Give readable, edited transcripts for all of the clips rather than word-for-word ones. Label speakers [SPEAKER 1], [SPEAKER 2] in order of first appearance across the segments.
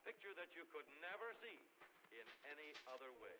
[SPEAKER 1] picture that you could never see in any other way.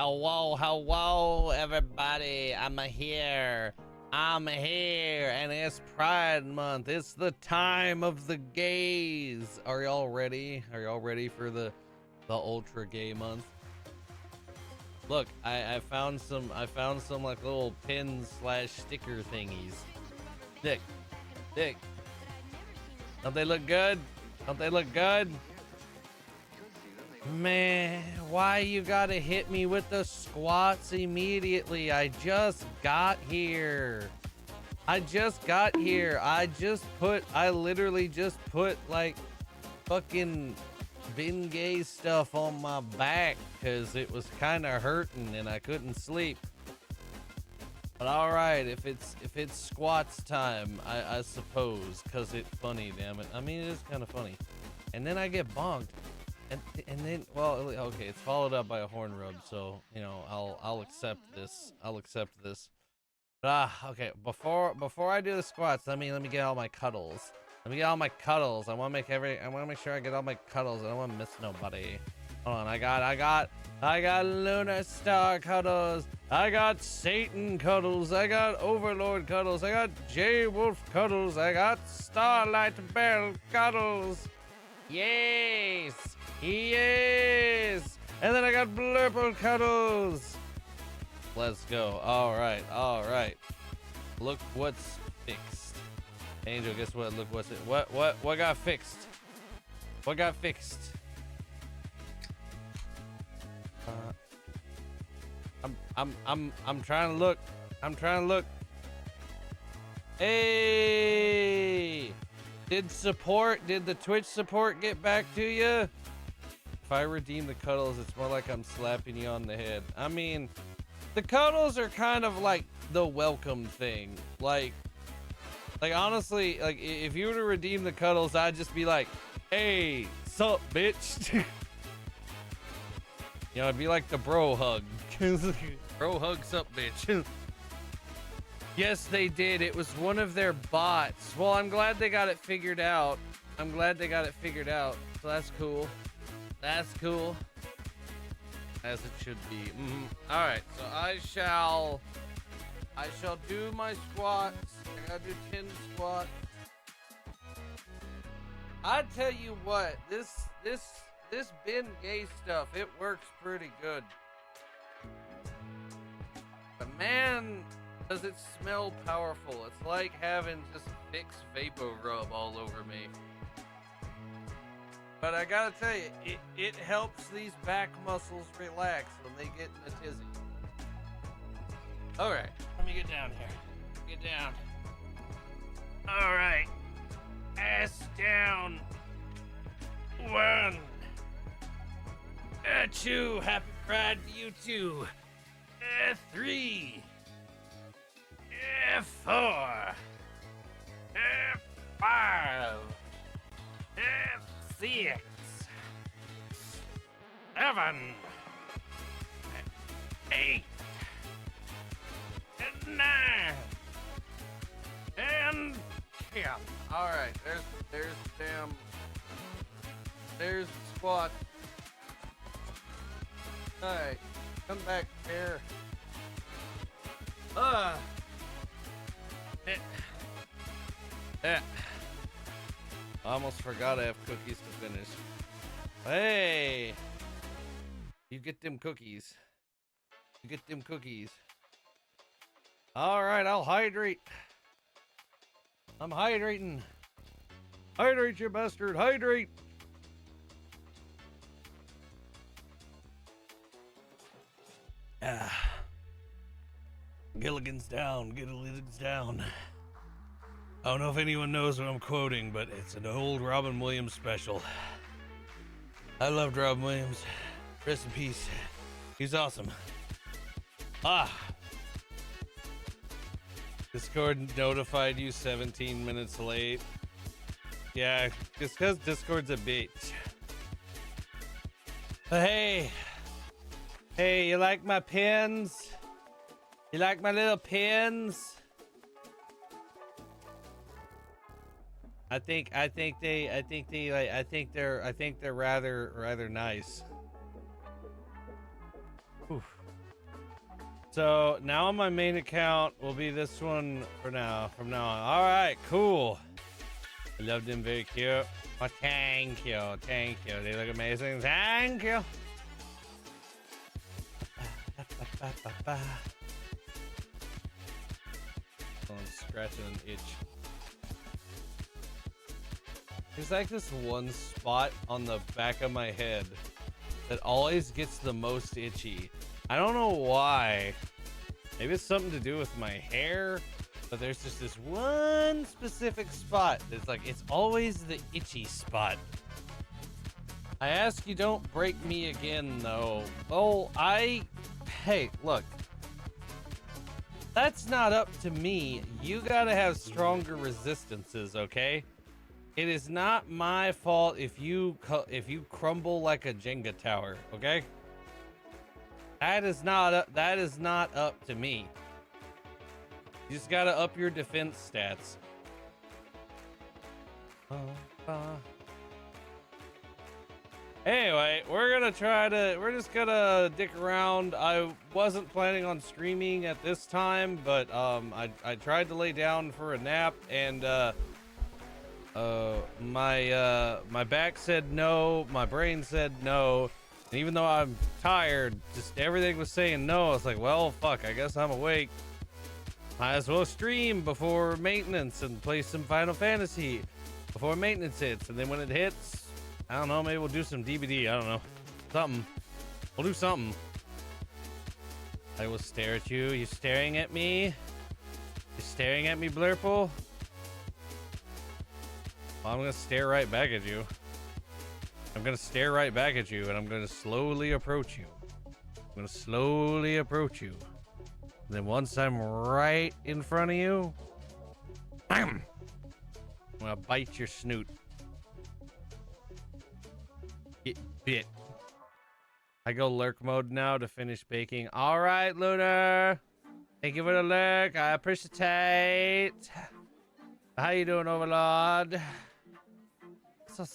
[SPEAKER 2] Hello, everybody. I'm here, and it's Pride Month. It's the time of the gays. Are y'all ready? Are y'all ready for the ultra gay month? Look, I found some like little pins / sticker thingies. Dick. Don't they look good? Man, why you gotta hit me with the squats immediately? I just got here. I literally just put like fucking Ben Gay stuff on my back because it was kind of hurting and I couldn't sleep. But all right, if it's squats time, I suppose, because it's funny, damn it. I mean, it is kind of funny. And then I get bonked. And then, well, okay, it's followed up by a horn rub, so, you know, I'll accept this. But, okay, before I do the squats, let me get all my cuddles. I want to make sure I get all my cuddles. I don't want to miss nobody. Hold on, I got Lunar Star cuddles. I got Satan cuddles. I got Overlord cuddles. I got J Wolf cuddles. I got Starlight Bell cuddles. Yes. And then I got Blurple cuddles. Let's go. All right. Look what's fixed. Angel, guess what? Look what's it. What got fixed? I'm trying to look. Hey! Did the Twitch support get back to you? If I redeem the cuddles, it's more like I'm slapping you on the head. I mean, the cuddles are kind of like the welcome thing. Like honestly, like if you were to redeem the cuddles, I'd just be like, hey, sup, bitch. You know, it'd be like the bro hug. Bro hug, sup, bitch. Yes, they did. It was one of their bots. Well, I'm glad they got it figured out. So that's cool. As it should be. All right, so I shall do my squats. I gotta do 10 squats. I tell you what, this Ben Gay stuff, it works pretty good. But man, does it smell powerful. It's like having just Vicks Vapor Rub all over me. But I gotta tell you, it helps these back muscles relax when they get in a tizzy. All right, let me get down here. Get down. All right, ass down. 1. 2. Happy Pride to you too. 3. 4. 5. 6. 7. 8. 9. And 10. All right, there's the squat. All right, come back here. I almost forgot I have cookies to finish. Hey, you get them cookies. All right, I'll hydrate. I'm hydrating. Hydrate, you bastard. Hydrate. Gilligan's down. I don't know if anyone knows what I'm quoting, but it's an old Robin Williams special. I loved Robin Williams. Rest in peace. He's awesome. Discord notified you 17 minutes late. Yeah, just because Discord's a bitch. But hey, you like my pins? You like my little pins? I think they're rather nice. Oof. So now on my main account will be this one for now, from now on. All right, cool. I love them, very cute. Oh, thank you, thank you. They look amazing. Thank you. I'm scratching an itch. There's like this one spot on the back of my head that always gets the most itchy. I don't know why. Maybe it's something to do with my hair, but there's just this one specific spot that's like, it's always the itchy spot. I ask you don't break me again, though. Oh, hey, look. That's not up to me. You gotta have stronger resistances, okay? It is not my fault if you crumble like a Jenga tower, okay? That is not up to me. You just gotta up your defense stats. Anyway, we're just gonna dick around. I wasn't planning on streaming at this time, but I tried to lay down for a nap, and my back said no, my brain said no, and even though I'm tired, just everything was saying no. I was like, well, fuck, I guess I'm awake. Might as well stream before maintenance and play some Final Fantasy before maintenance hits, and then when it hits, I don't know, maybe we'll do some DVD, I don't know. Something. We'll do something. I will stare at you. You staring at me? You staring at me, Blurple? Well, I'm gonna stare right back at you. I'm gonna stare right back at you, and I'm gonna slowly approach you. I'm gonna slowly approach you. And then once I'm right in front of you, bam! I'm gonna bite your snoot. Get bit. I go lurk mode now to finish baking. All right, Lunar. Thank you for the lurk. I appreciate. How you doing, Overlord?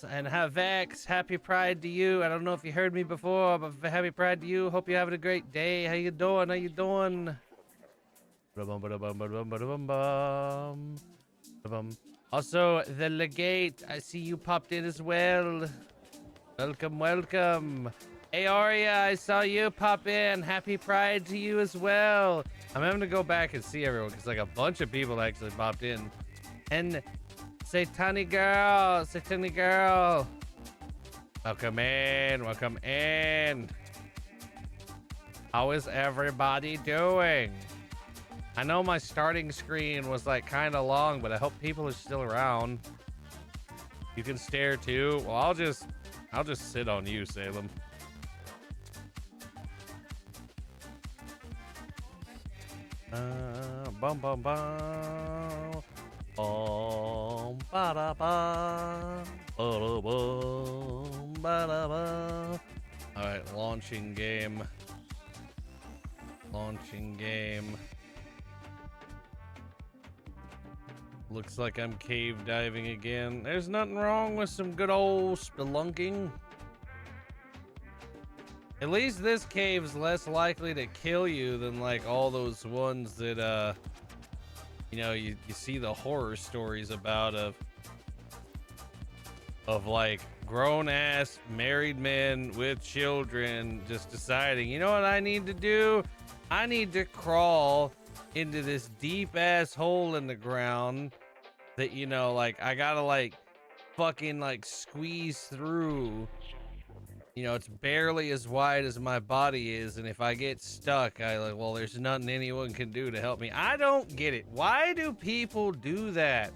[SPEAKER 2] And have Vex. Happy Pride to you. I don't know if you heard me before, but happy Pride to you. Hope you're having a great day. How you doing? How you doing? Also, the Legate. I see you popped in as well. Welcome, welcome. Hey, Aria, I saw you pop in. Happy Pride to you as well. I'm having to go back and see everyone because like a bunch of people actually popped in. And Satani girl. Welcome in, welcome in. How is everybody doing? I know my starting screen was like kind of long, but I hope people are still around. You can stare too. Well, I'll just sit on you, Salem. Bum bum bum. Bum ba da ba. Ba da bum ba da ba. All right, launching game. Launching game. Looks like I'm cave diving again. There's nothing wrong with some good old spelunking. At least this cave's less likely to kill you than like all those ones that you know, you see the horror stories about of like grown-ass married men with children just deciding, you know what I need to do? I need to crawl into this deep-ass hole in the ground that, you know, like I gotta like fucking like squeeze through. You know, it's barely as wide as my body is, and if I get stuck, well, there's nothing anyone can do to help me. I don't get it. Why do people do that?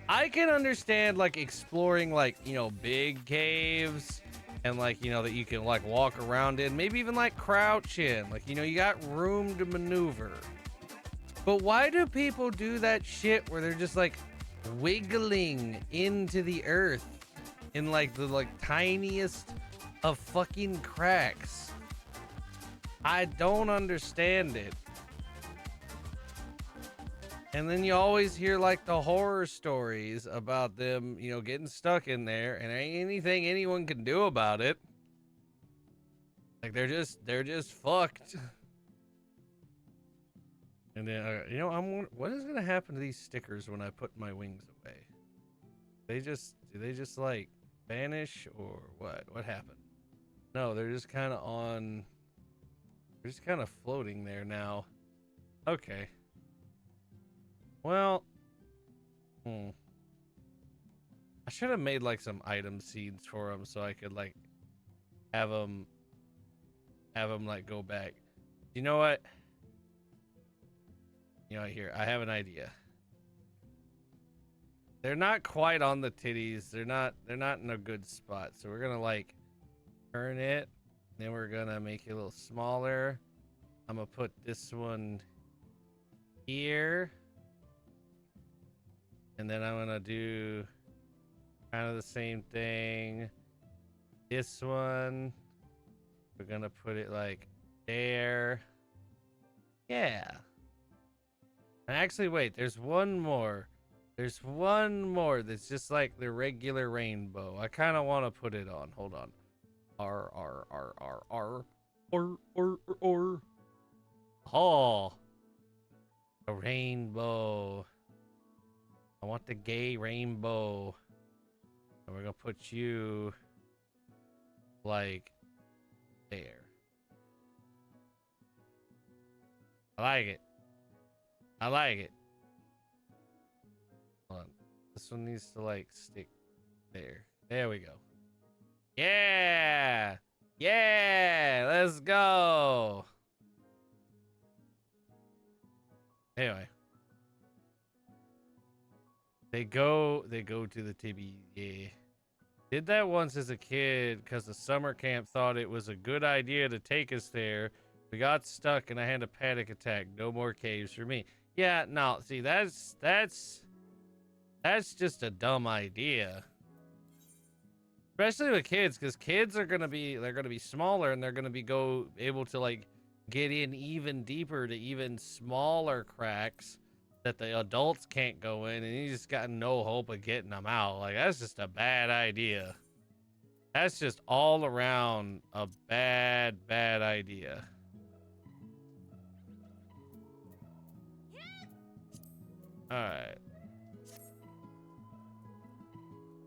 [SPEAKER 2] I can understand like exploring like, you know, big caves and like, you know, that you can like walk around in, maybe even like crouch in, like, you know, you got room to maneuver. But why do people do that shit where they're just like wiggling into the earth in like the like tiniest of fucking cracks? I don't understand it. And then you always hear like the horror stories about them, you know, getting stuck in there, and there ain't anything anyone can do about it. Like they're just fucked. And then, you know, what is gonna happen to these stickers when I put my wings away? Do they just like vanish or what? What happened? No, they're just kind of on. They're just kind of floating there now. Okay. Well, I should have made like some item seeds for them so I could like have them like go back. You know what? You know, here, I have an idea. They're not quite on the titties. They're not in a good spot. So we're gonna like turn it. Then we're gonna make it a little smaller. I'm gonna put this one here. And then I'm gonna do kind of the same thing. This one, we're gonna put it like there. Yeah. And actually, wait, there's one more. There's one more that's just like the regular rainbow. I kind of want to put it on. Hold on. R. Oh, a rainbow. I want the gay rainbow. And we're gonna put you like there. I like it. I like it. Hold on. This one needs to like stick there. There we go. Yeah. Yeah. Let's go. Anyway. They go to the tibby. Yeah. Did that once as a kid because the summer camp thought it was a good idea to take us there. We got stuck and I had a panic attack. No more caves for me. Yeah, no, see, that's just a dumb idea. Especially with kids, because kids are gonna be smaller and they're gonna be able to like get in even deeper to even smaller cracks that the adults can't go in, and you just got no hope of getting them out. Like, that's just a bad idea. That's just all around a bad idea. Alright.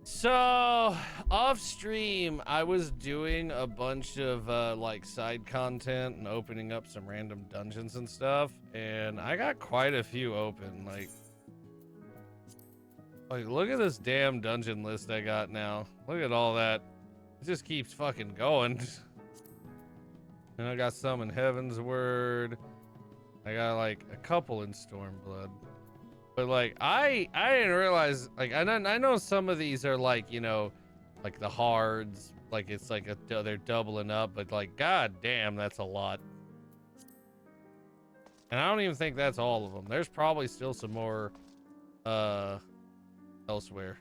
[SPEAKER 2] So, off stream, I was doing a bunch of like side content and opening up some random dungeons and stuff, and I got quite a few open. Like look at this damn dungeon list I got now. Look at all that. It just keeps fucking going. And I got some in Heaven's Word. I got like a couple in Stormblood. But like I didn't realize, like I know some of these are like, you know, like the hards, like it's like they're doubling up, but like god damn, that's a lot. And I don't even think that's all of them. There's probably still some more elsewhere.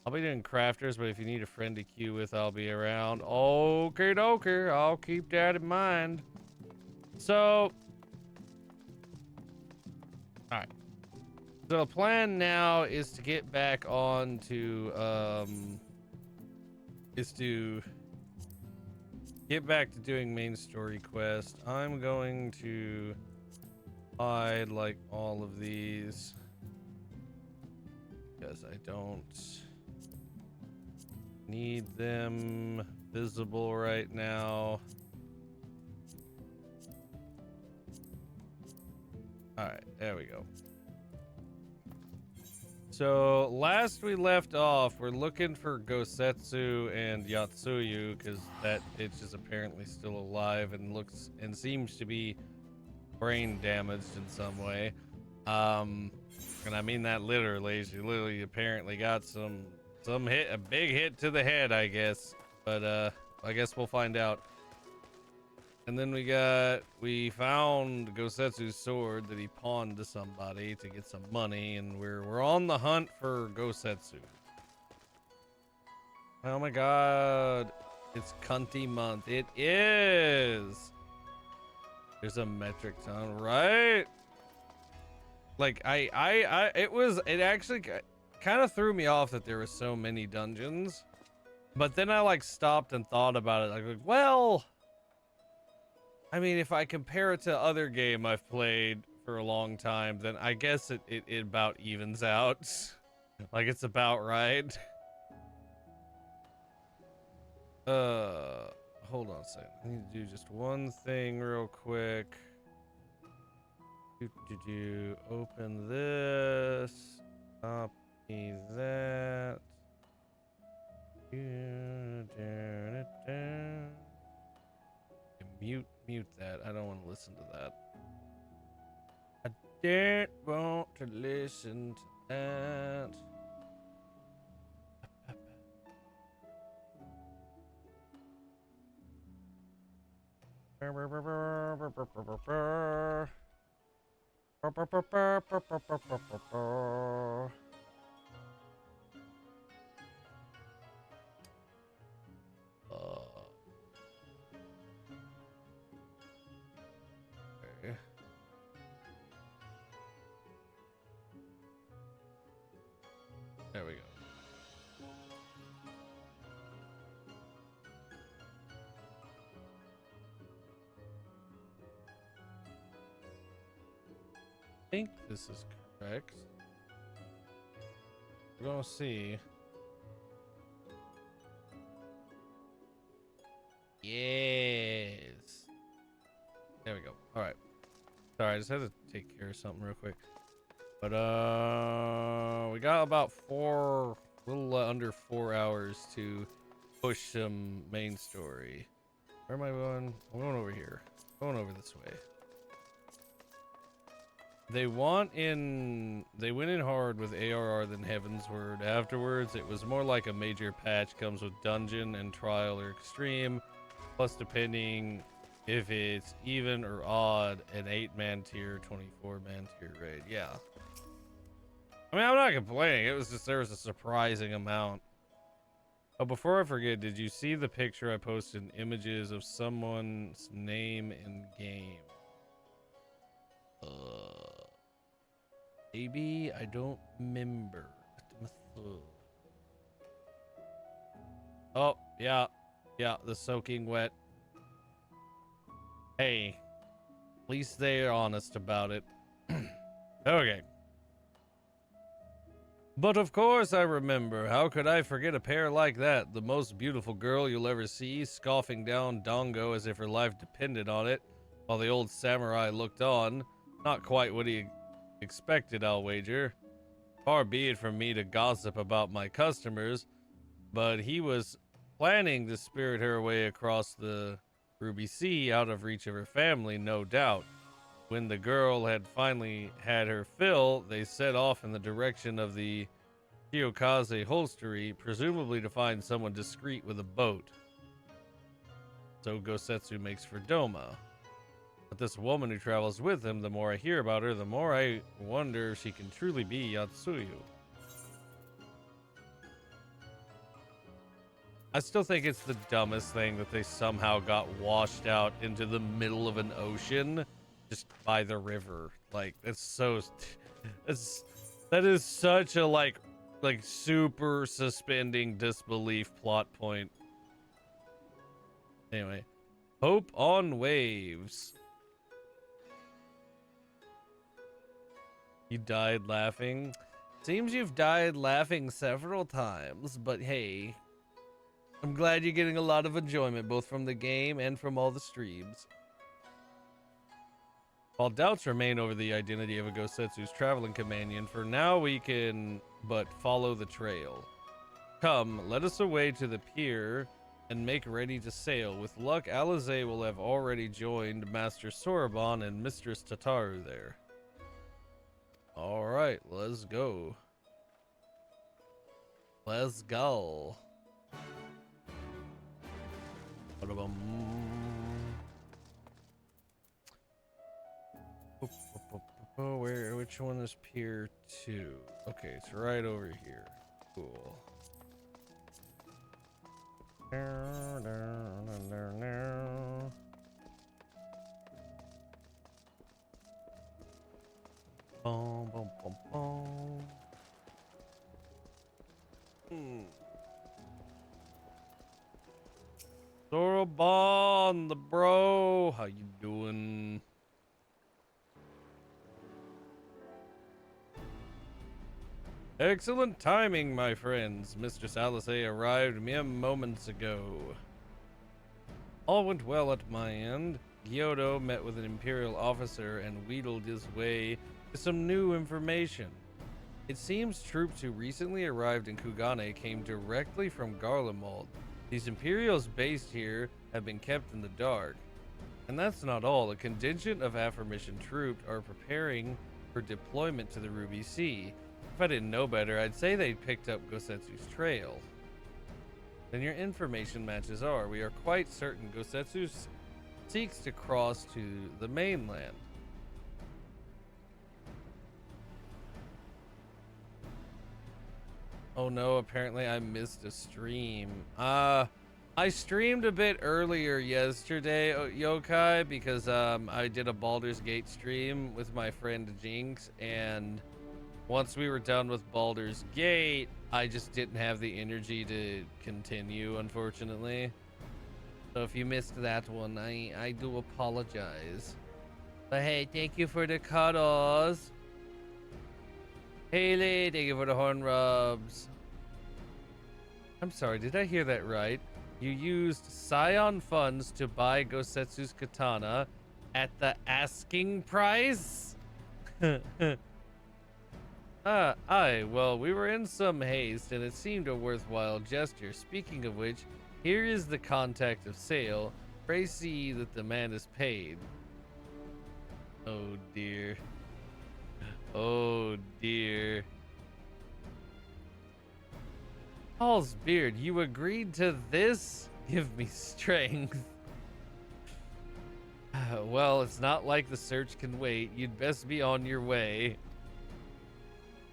[SPEAKER 2] I'll be doing crafters, but if you need a friend to queue with, I'll be around. Okay, dokie, I'll keep that in mind. So, all right. So the plan now is to get back on to doing main story quest. I'm going to hide like all of these because I don't need them visible right now. All right, there we go. So last we left off, we're looking for Gosetsu and Yatsuyu because that bitch is apparently still alive and looks and seems to be brain damaged in some way. And I mean that literally. She literally apparently got some hit, a big hit to the head, I guess. But I guess we'll find out. And then we found Gosetsu's sword that he pawned to somebody to get some money, and we're on the hunt for Gosetsu. Oh my god, it's cunty month. It is. There's a metric ton, right? Like it actually kind of threw me off that there were so many dungeons, but then I like stopped and thought about it. Like, well, I mean, if I compare it to other game I've played for a long time, then I guess it about evens out. Like, it's about right. Hold on a second. I need to do just one thing real quick. Open this. Copy that. Mute that. I don't want to listen to that. I don't want to listen to that. Okay. There we go. I think this is correct. We're gonna see. Yes. There we go. All right. Sorry, I just had to take care of something real quick. But we got about a little under 4 hours to push some main story. Where am I going? I'm going over here. Going over this way. They went in hard with ARR than Heavensward. Afterwards, it was more like a major patch. Comes with dungeon and trial or extreme, plus depending if it's even or odd, an 8-man tier, 24-man tier raid. Yeah. I mean, I'm not complaining. It was just there was a surprising amount. Oh, before I forget, did you see the picture I posted? Images of someone's name in game. Maybe I don't remember. Oh, yeah, the soaking wet. Hey, at least they're honest about it. Okay. But of course I remember. How could I forget a pair like that? The most beautiful girl you'll ever see, scoffing down Dongo as if her life depended on it, while the old samurai looked on. Not quite what he expected, I'll wager. Far be it from me to gossip about my customers, but he was planning to spirit her away across the Ruby Sea, out of reach of her family, no doubt. When the girl had finally had her fill, they set off in the direction of the Shiokaze holstery, presumably to find someone discreet with a boat. So Gosetsu makes for Doma. But this woman who travels with him, the more I hear about her, the more I wonder if she can truly be Yatsuyu. I still think it's the dumbest thing that they somehow got washed out into the middle of an ocean just by the river. Like, that is such a like super suspending disbelief plot point. Anyway, Hope on Waves. You died laughing. Seems you've died laughing several times, but hey, I'm glad you're getting a lot of enjoyment both from the game and from all the streams. While doubts remain over the identity of a Gosetsu's traveling companion, for now we can but follow the trail. Come, let us away to the pier and make ready to sail. With luck, Alize will have already joined Master Soroban and Mistress Tataru there. Alright, let's go. Let's go. Which one is Pier 2? Okay, it's right over here. Cool. Boom, boom, boom, boom. Soroban, the bro. How you doing? Excellent timing, my friends. Mistress Alice arrived mere moments ago. All went well at my end. Gyoto met with an Imperial officer and wheedled his way to some new information. It seems troops who recently arrived in Kugane came directly from Garlemald. These Imperials based here have been kept in the dark. And that's not all. A contingent of aforementioned troops are preparing for deployment to the Ruby Sea. If I didn't know better, I'd say they picked up Gosetsu's trail. Then your information matches are. We are quite certain Gosetsu seeks to cross to the mainland. Oh no, apparently I missed a stream. I streamed a bit earlier yesterday, Yokai, because I did a Baldur's Gate stream with my friend Jinx, and once we were done with Baldur's Gate, I just didn't have the energy to continue, unfortunately. So if you missed that one, I do apologize. But hey, thank you for the cuddles. Haley, thank you for the horn rubs. I'm sorry, did I hear that right? You used Scion funds to buy Gosetsu's katana at the asking price? Well, we were in some haste and it seemed a worthwhile gesture. Speaking of which, here is the contact of sale. Pray see that the man is paid. Oh dear. Oh dear. Paul's beard, you agreed to this? Give me strength. Well, it's not like the search can wait. You'd best be on your way.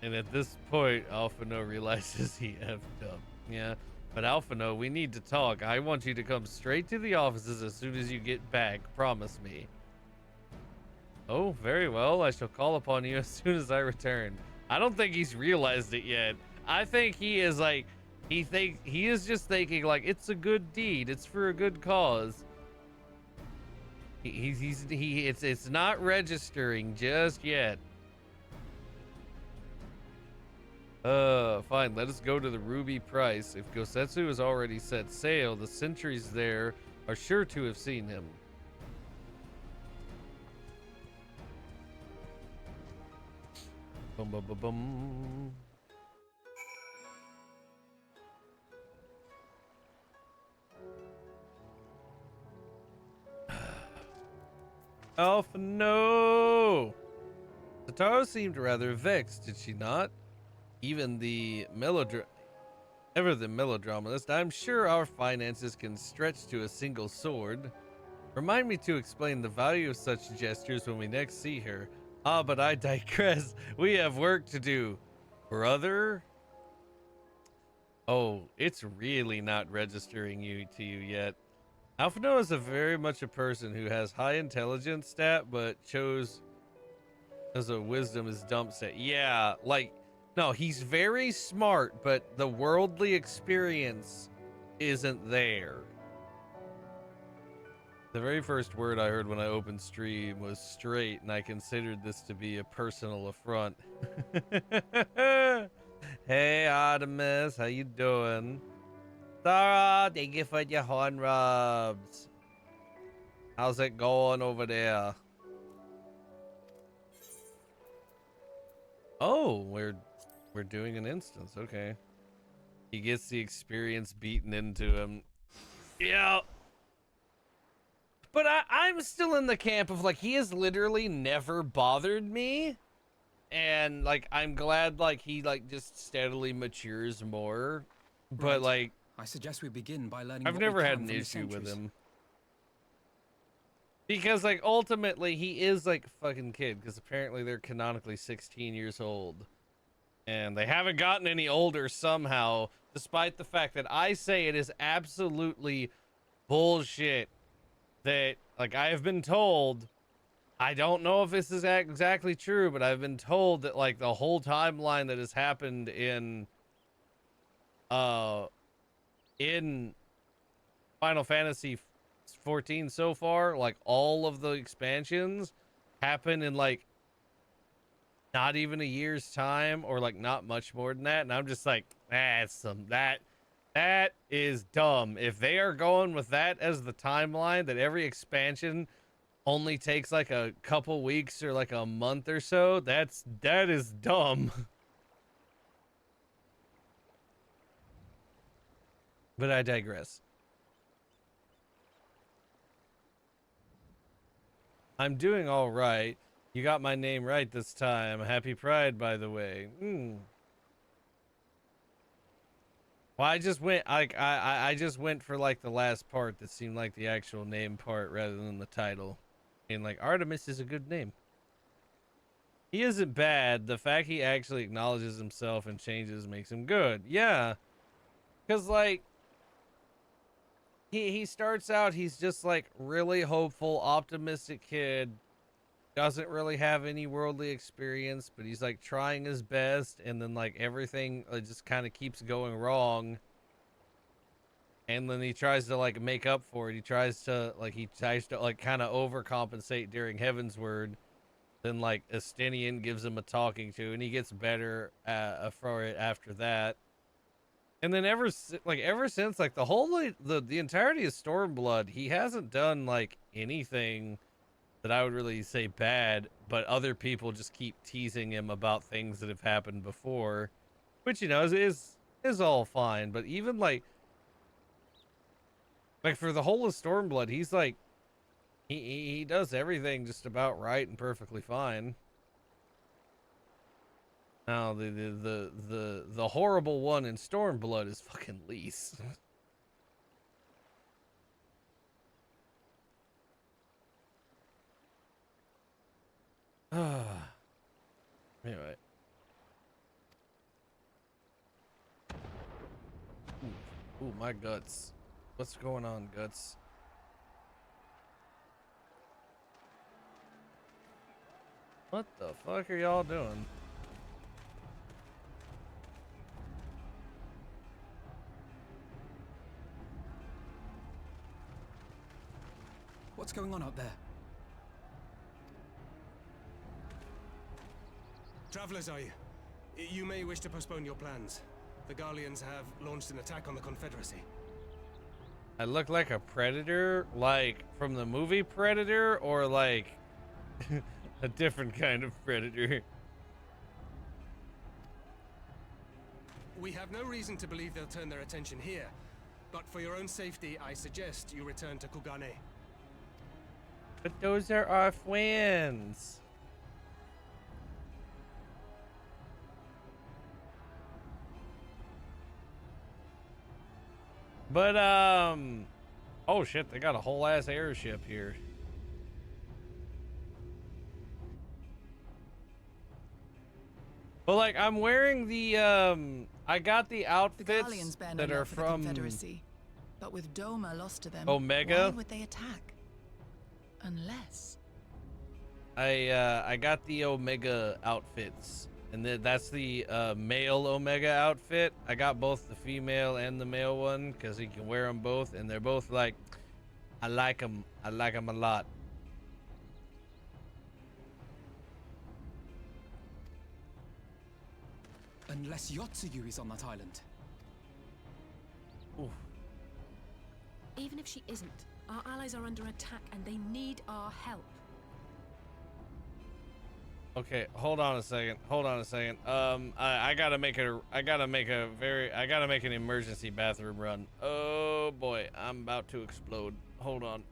[SPEAKER 2] And at this point, Alphino realizes he effed up. Yeah, but Alphino, we need to talk. I want you to come straight to the offices as soon as you get back. Promise me. Oh, very well. I shall call upon you as soon as I return. I don't think he's realized it yet. I think he is like, he is just thinking like it's a good deed. It's for a good cause. It's not registering just yet. Fine. Let us go to the Ruby Price. If Gosetsu has already set sail, the sentries there are sure to have seen him. Bum bum bum bum. Alpha, no! Sataro seemed rather vexed, did she not? Even the melodramatist, I'm sure our finances can stretch to a single sword. Remind me to explain the value of such gestures when we next see her. Ah, but I digress. We have work to do. Brother? Oh, it's really not registering to you yet. Alphino is very much a person who has high intelligence stat, but chose as a wisdom is dump stat. Yeah, like, no, he's very smart, but the worldly experience isn't there. The very first word I heard when I opened stream was straight, and I considered this to be a personal affront. Hey, Artemis, how you doing? Sarah, thank you for your horn rubs. How's it going over there? Oh, we're doing an instance. Okay. He gets the experience beaten into him. Yeah. But I'm still in the camp of like, he has literally never bothered me. And like, I'm glad like he like just steadily matures more. But
[SPEAKER 3] right.
[SPEAKER 2] like,
[SPEAKER 3] I suggest we begin by learning.
[SPEAKER 2] I've never had an issue with him. Because like ultimately he is like a fucking kid, because apparently they're canonically 16 years old. And they haven't gotten any older somehow, despite the fact that I say it is absolutely bullshit that, like, I have been told, I don't know if this is exactly true, but I've been told that, like, the whole timeline that has happened in Final Fantasy 14 so far, like, all of the expansions happen in, like, not even a year's time, or like not much more than that. And I'm just like, that is dumb. If they are going with that as the timeline, that every expansion only takes like a couple weeks or like a month or so, that is dumb. But I digress. I'm doing all right. You got my name right this time. Happy Pride, by the way. Well, I just went like I just went for like the last part that seemed like the actual name part rather than the title. And like Artemis is a good name. He isn't bad. The fact he actually acknowledges himself and changes makes him good. Yeah. Cause like he starts out, he's just like really hopeful, optimistic kid. Doesn't really have any worldly experience, but he's like trying his best, and then like everything just kind of keeps going wrong. And then he tries to like make up for it. He tries to like kind of overcompensate during Heaven's Word. Then like Estinian gives him a talking to, and he gets better for it after that. And then ever since like the whole the entirety of Stormblood, he hasn't done like anything that I would really say bad, but other people just keep teasing him about things that have happened before, which, you know, is all fine. But even like for the whole of Stormblood, he's like he does everything just about right and perfectly fine. Now the horrible one in Stormblood is fucking Lise. Anyway. Ooh, my guts. What's going on, guts? What the fuck are y'all doing?
[SPEAKER 3] What's going on out there?
[SPEAKER 4] Travelers, are you? You may wish to postpone your plans. The Garleans have launched an attack on the Confederacy.
[SPEAKER 2] I look like a predator, like from the movie Predator, or like a different kind of predator?
[SPEAKER 4] We have no reason to believe they'll turn their attention here, but for your own safety, I suggest you return to Kugane.
[SPEAKER 2] But those are our friends. But, oh shit, they got a whole ass airship here. But like, I'm wearing the, I got the outfits that are from
[SPEAKER 5] Confederacy, but with Doma lost to them,
[SPEAKER 2] Omega.
[SPEAKER 5] why would they attack? Unless
[SPEAKER 2] I got the Omega outfits, and that's the male Omega outfit. I got both the female and the male one because you can wear them both, and they're both like, I like them a lot.
[SPEAKER 3] Unless Yotsuyu is on that island.
[SPEAKER 2] Ooh.
[SPEAKER 6] Even if she isn't, our allies are under attack and they need our help.
[SPEAKER 2] Okay, hold on a second. I gotta make an emergency bathroom run. Oh boy, I'm about to explode. Hold on.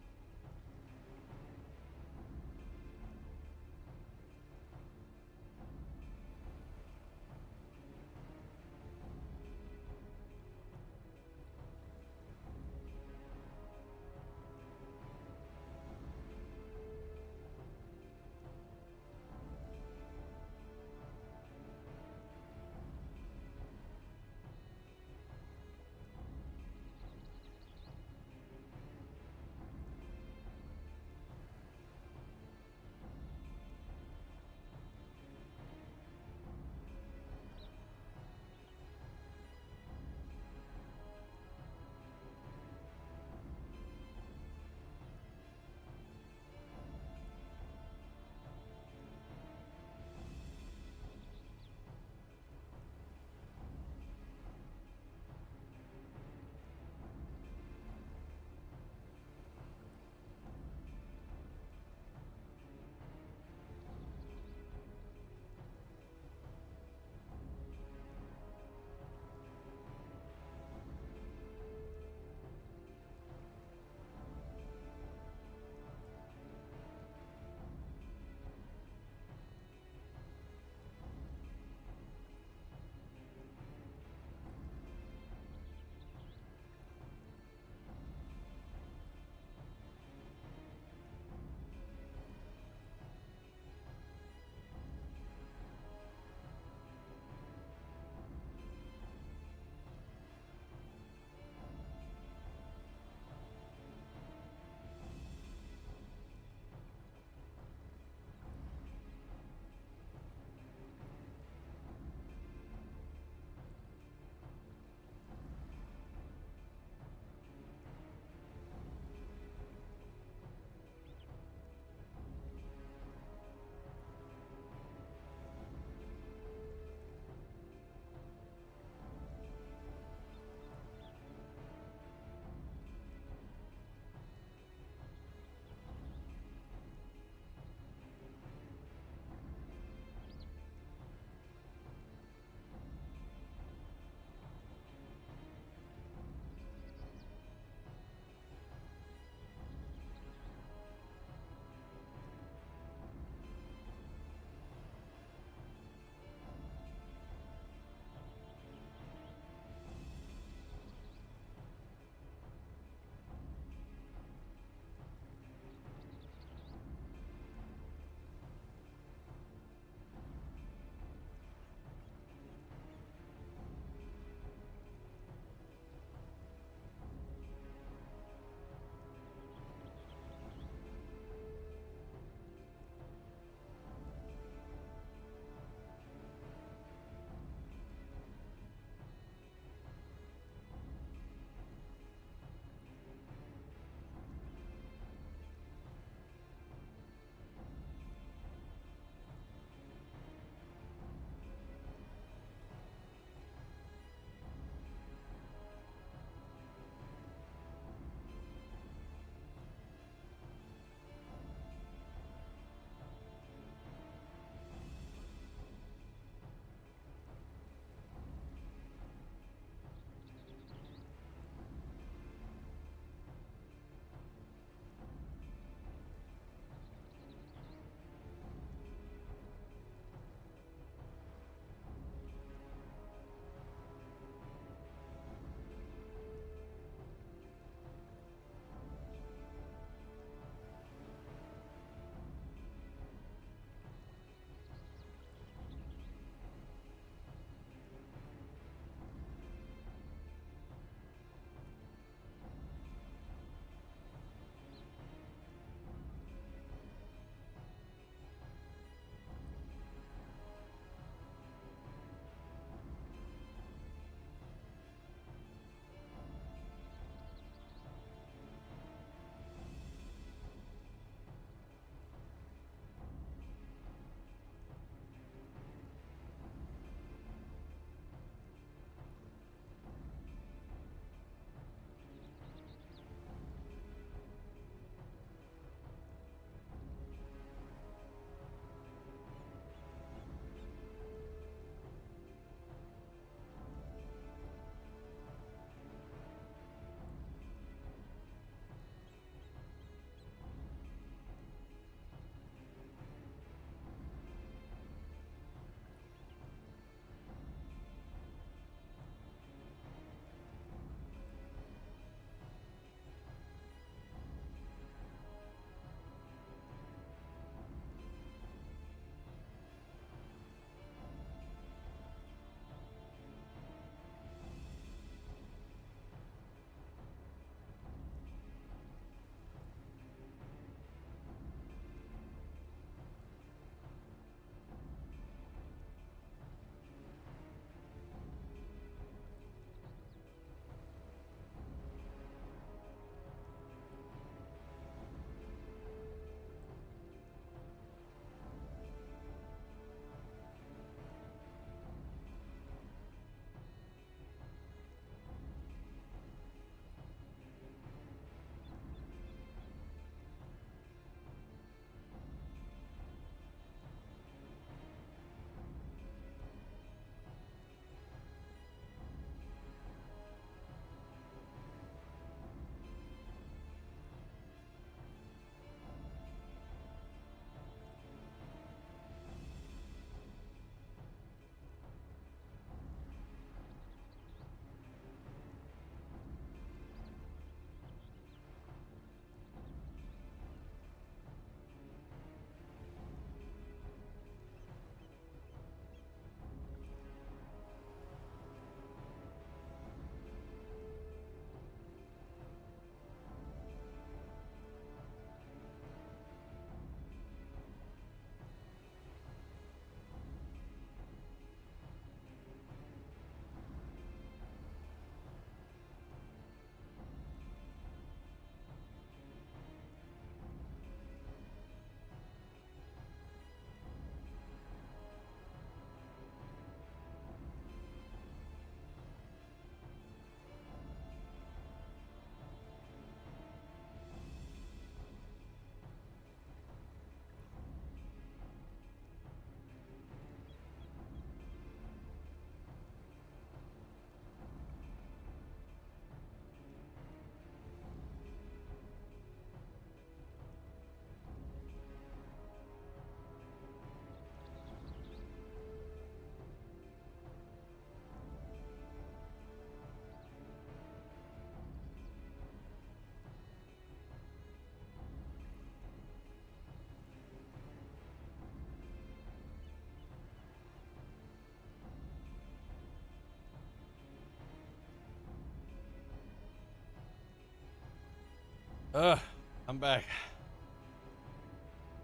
[SPEAKER 2] I'm back.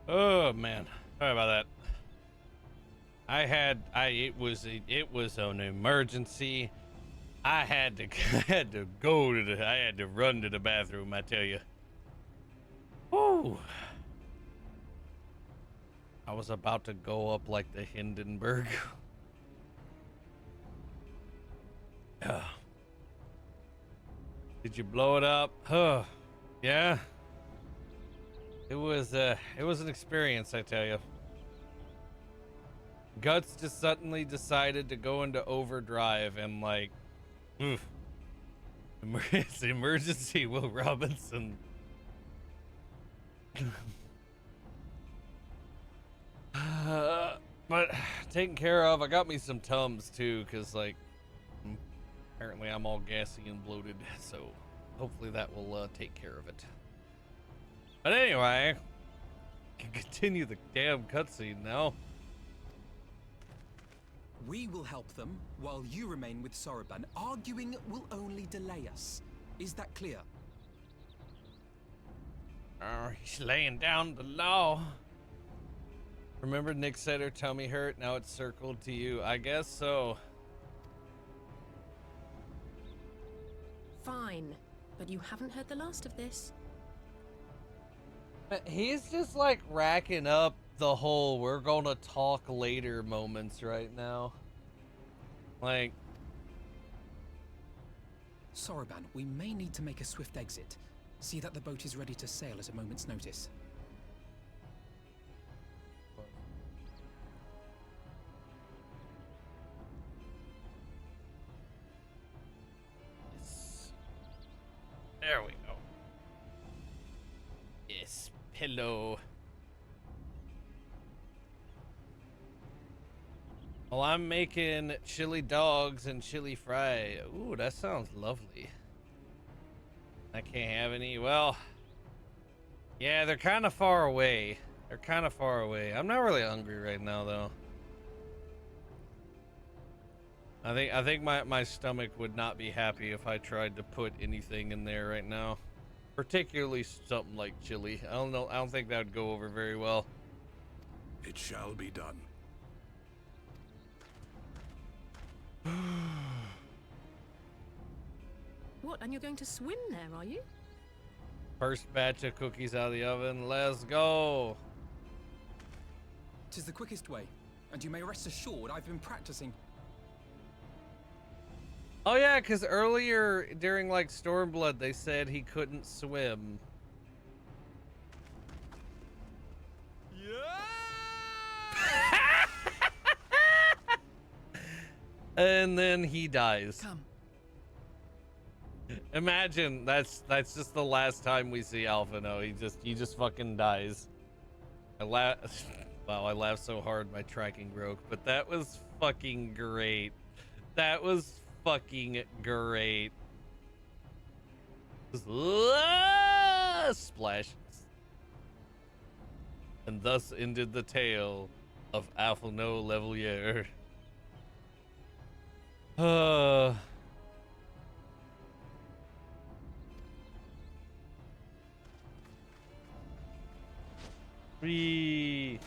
[SPEAKER 2] Oh man, sorry about that. It was an emergency. I had to run to the bathroom, I tell you. Woo. I was about to go up like the Hindenburg. Did you blow it up? Yeah. It was an experience, I tell you. Guts just suddenly decided to go into overdrive and like, oof. It's emergency, Will Robinson. But taken care of. I got me some Tums too, because like apparently I'm all gassy and bloated, so hopefully that will take care of it. But anyway, can continue the damn cutscene now.
[SPEAKER 3] We will help them while you remain with Soroban. Arguing will only delay us. Is that clear?
[SPEAKER 2] He's laying down the law. Remember Nick said her tummy hurt, now it's circled to you. I guess so.
[SPEAKER 6] Fine, but you haven't heard the last of this.
[SPEAKER 2] He's just like racking up the whole we're gonna talk later moments right now. Like,
[SPEAKER 3] Soroban, we may need to make a swift exit. See that the boat is ready to sail at a moment's notice.
[SPEAKER 2] yes. There we go. Yes, pillow. Well, I'm making chili dogs and chili fry. Ooh, that sounds lovely. I can't have any. Well, yeah, they're kind of far away. I'm not really hungry right now, though. I think my stomach would not be happy if I tried to put anything in there right now. Particularly something like chili. I don't think that would go over very well.
[SPEAKER 7] It shall be done.
[SPEAKER 6] What, and you're going to swim there, are you?
[SPEAKER 2] First batch of cookies out of the oven. Let's go.
[SPEAKER 3] 'Tis the quickest way, and you may rest assured I've been practicing.
[SPEAKER 2] Oh yeah, because earlier during like Stormblood they said he couldn't swim. And then he dies.
[SPEAKER 5] Come.
[SPEAKER 2] Imagine that's just the last time we see Alphino. He just fucking dies. Wow, I laughed so hard my tracking broke, but that was fucking great. That was fucking great. Splash. And thus ended the tale of Alphino Levelier. Wee.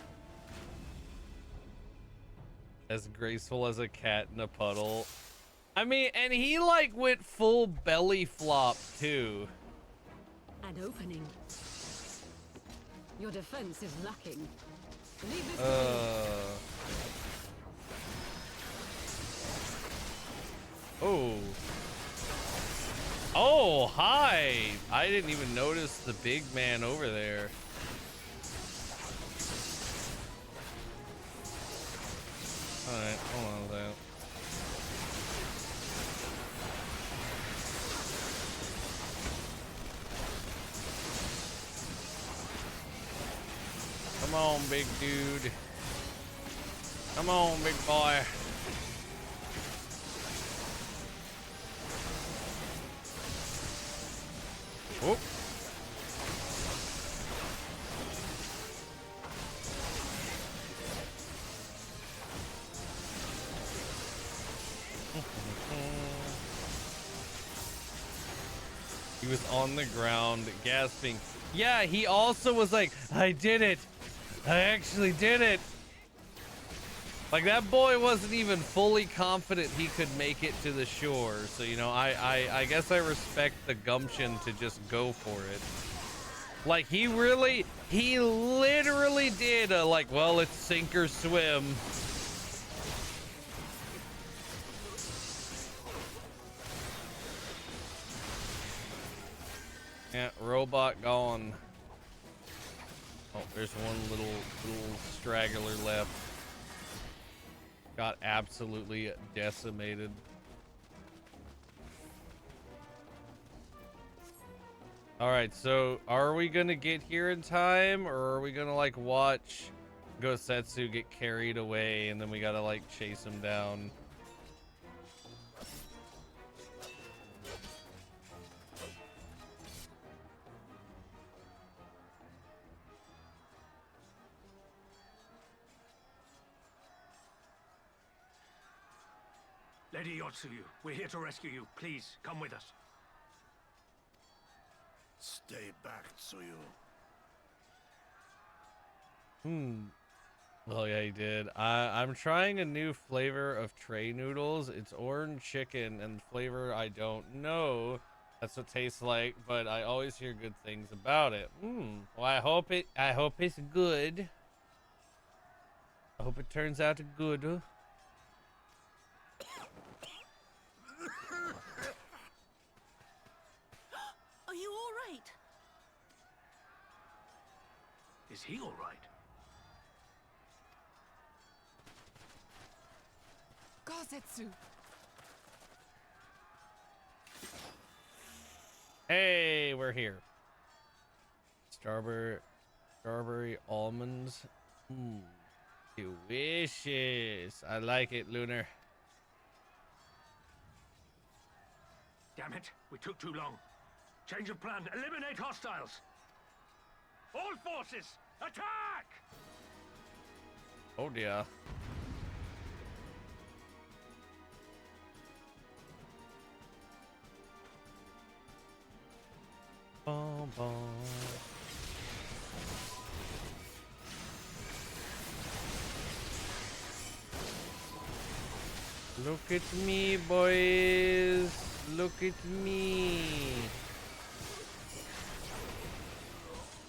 [SPEAKER 2] As graceful as a cat in a puddle. I mean, and he like went full belly flop too.
[SPEAKER 8] An opening. Your defense is lacking. Leave this
[SPEAKER 2] Oh. Oh, hi. I didn't even notice the big man over there. All right, hold on with that. Come on, big dude. Come on, big boy. Whoop. He was on the ground gasping. Yeah, he also was like, I did it. I actually did it. Like, that boy wasn't even fully confident he could make it to the shore. So, you know, I guess I respect the gumption to just go for it. Like, he literally did a, like, well, it's sink or swim. Yeah, robot gone. Oh, there's one little straggler left. Got absolutely decimated. All right, so are we gonna get here in time, or are we gonna like watch Gosetsu get carried away and then we gotta like chase him down?
[SPEAKER 9] Lady Yotsuyu, we're here to rescue you. Please, come with us.
[SPEAKER 7] Stay back, Tsuyu.
[SPEAKER 2] Oh yeah, he did. I'm trying a new flavor of tray noodles. It's orange chicken, and the flavor I don't know. That's what it tastes like, but I always hear good things about it. Well, I hope it's good. I hope it turns out good.
[SPEAKER 8] Are you all right?
[SPEAKER 9] Is he all right?
[SPEAKER 5] Gosetsu.
[SPEAKER 2] Hey, we're here. Strawberry almonds. Delicious. I like it, Lunar.
[SPEAKER 9] Damn it, we took too long. Change of plan. Eliminate hostiles. All forces, attack!
[SPEAKER 2] Oh dear. Bom, bom. Look at me, boys. Look at me.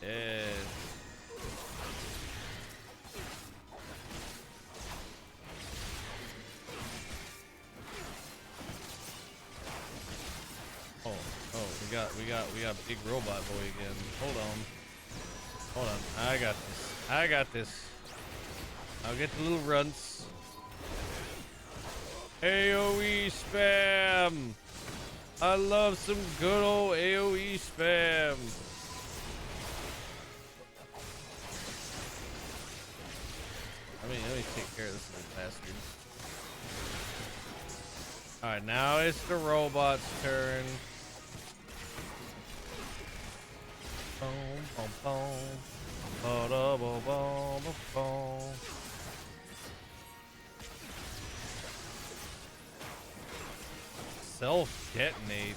[SPEAKER 2] Yes. We got big robot boy again. Hold on. I got this. I'll get the little runts. AoE spam. I love some good old AoE spam. Let me take care of this little bastard. Alright, now it's the robot's turn. Boom, boom, boom. Ba-da, boom, boom, boom, boom. Self-detonate.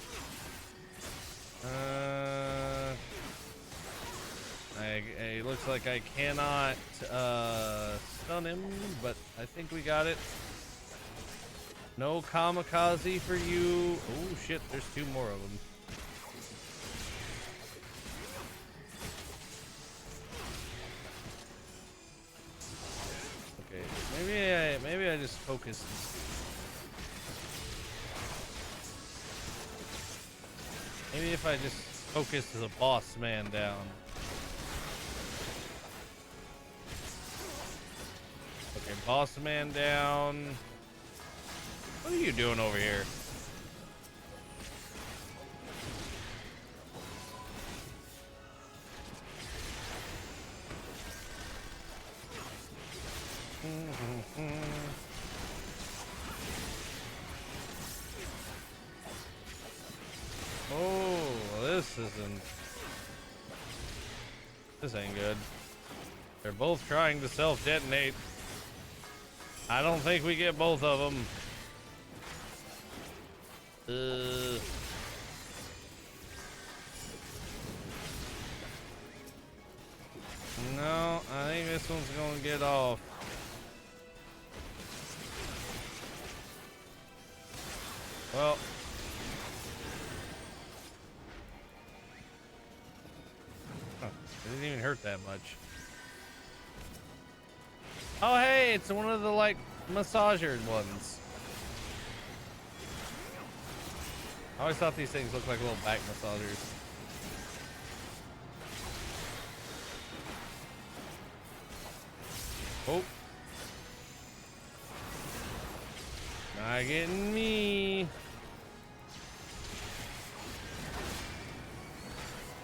[SPEAKER 2] It looks like I cannot stun him, but I think we got it. No kamikaze for you. Oh shit, there's two more of them. Okay, maybe I just focus. Maybe if I just focus the boss man down. Okay, boss man down. What are you doing over here? Oh, this ain't good. They're both trying to self-detonate. I don't think we get both of them. shit off. Well. Huh, it didn't even hurt that much. Oh, hey, it's one of the, like, massager ones. I always thought these things looked like little back massagers. Oh. Not getting me.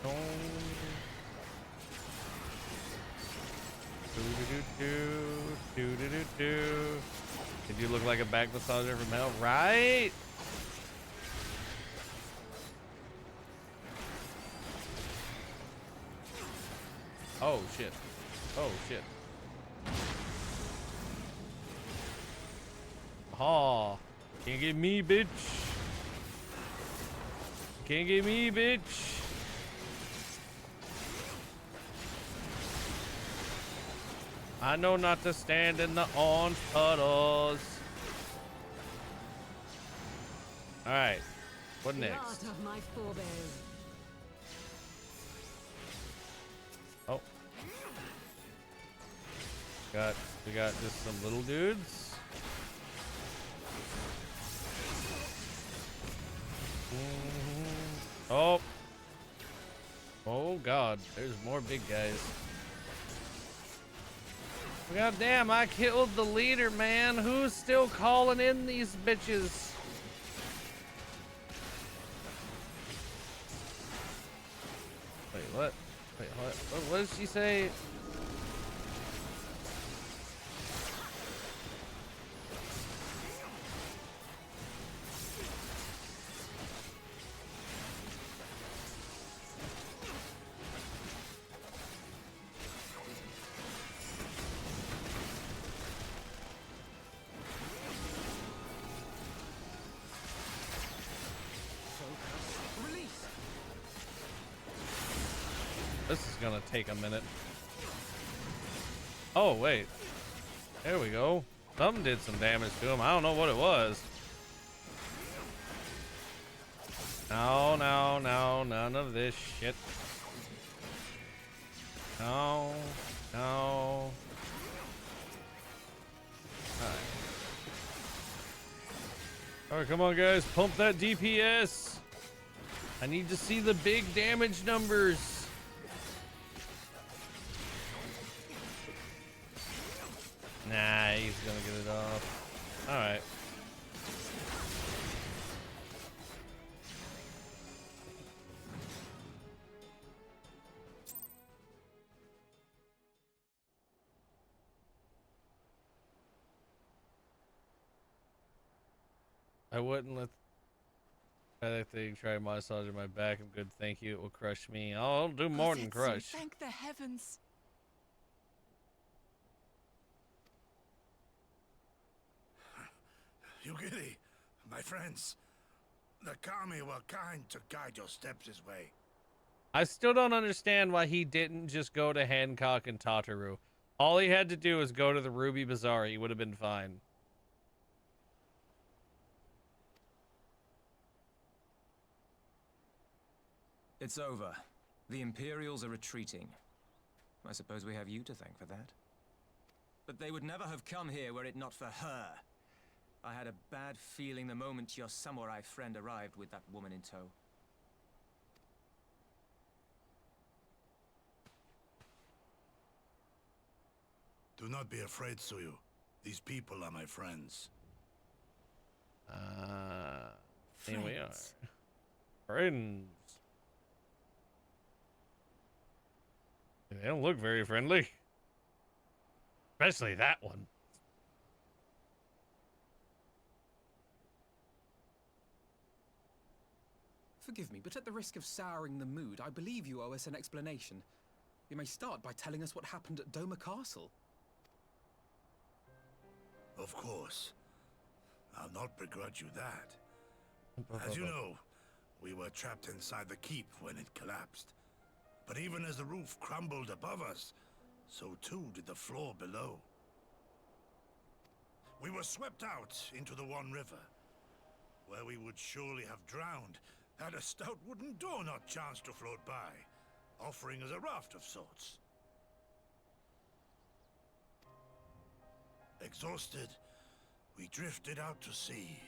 [SPEAKER 2] Oh. Do-do-do-do. Did you look like a back massager from hell? Right? Oh, shit. Oh, shit. Oh, can't get me, bitch. Can't get me, bitch. I know not to stand in the orange puddles. All right, what next?
[SPEAKER 10] Of my forebears.
[SPEAKER 2] Oh, we got just some little dudes. Oh. Oh God, there's more big guys. God damn, I killed the leader, man. Who's still calling in these bitches? Wait, what? Wait, what did she say? This is gonna take a minute. Oh, wait. There we go. Something did some damage to him. I don't know what it was. No, no, no, none of this shit. No, no. Alright, come on, guys. Pump that DPS. I need to see the big damage numbers. Nah, he's gonna get it off. Alright. I wouldn't let that thing try massaging my back. I'm good, thank you. It will crush me. Oh, it'll do more than crush.
[SPEAKER 5] Thank the heavens.
[SPEAKER 7] Yugiri, my friends, the kami were kind to guide your steps this way.
[SPEAKER 2] I still don't understand why he didn't just go to Hancock and Tataru. All he had to do was go to the Ruby Bazaar. He would have been fine.
[SPEAKER 3] It's over. The Imperials are retreating. I suppose we have you to thank for that. But they would never have come here were it not for her. I had a bad feeling the moment your samurai friend arrived with that woman in tow.
[SPEAKER 7] Do not be afraid, Suyu. These people are my friends.
[SPEAKER 2] Here we are. Friends. They don't look very friendly. Especially that one.
[SPEAKER 3] Forgive me, but at the risk of souring the mood, I believe you owe us an explanation. You may start by telling us what happened at Doma Castle.
[SPEAKER 7] Of course. I'll not begrudge you that. As you know, we were trapped inside the keep when it collapsed. But even as the roof crumbled above us, so too did the floor below. We were swept out into the One River, where we would surely have drowned had a stout wooden door not chanced to float by, offering us a raft of sorts. Exhausted, we drifted out to sea,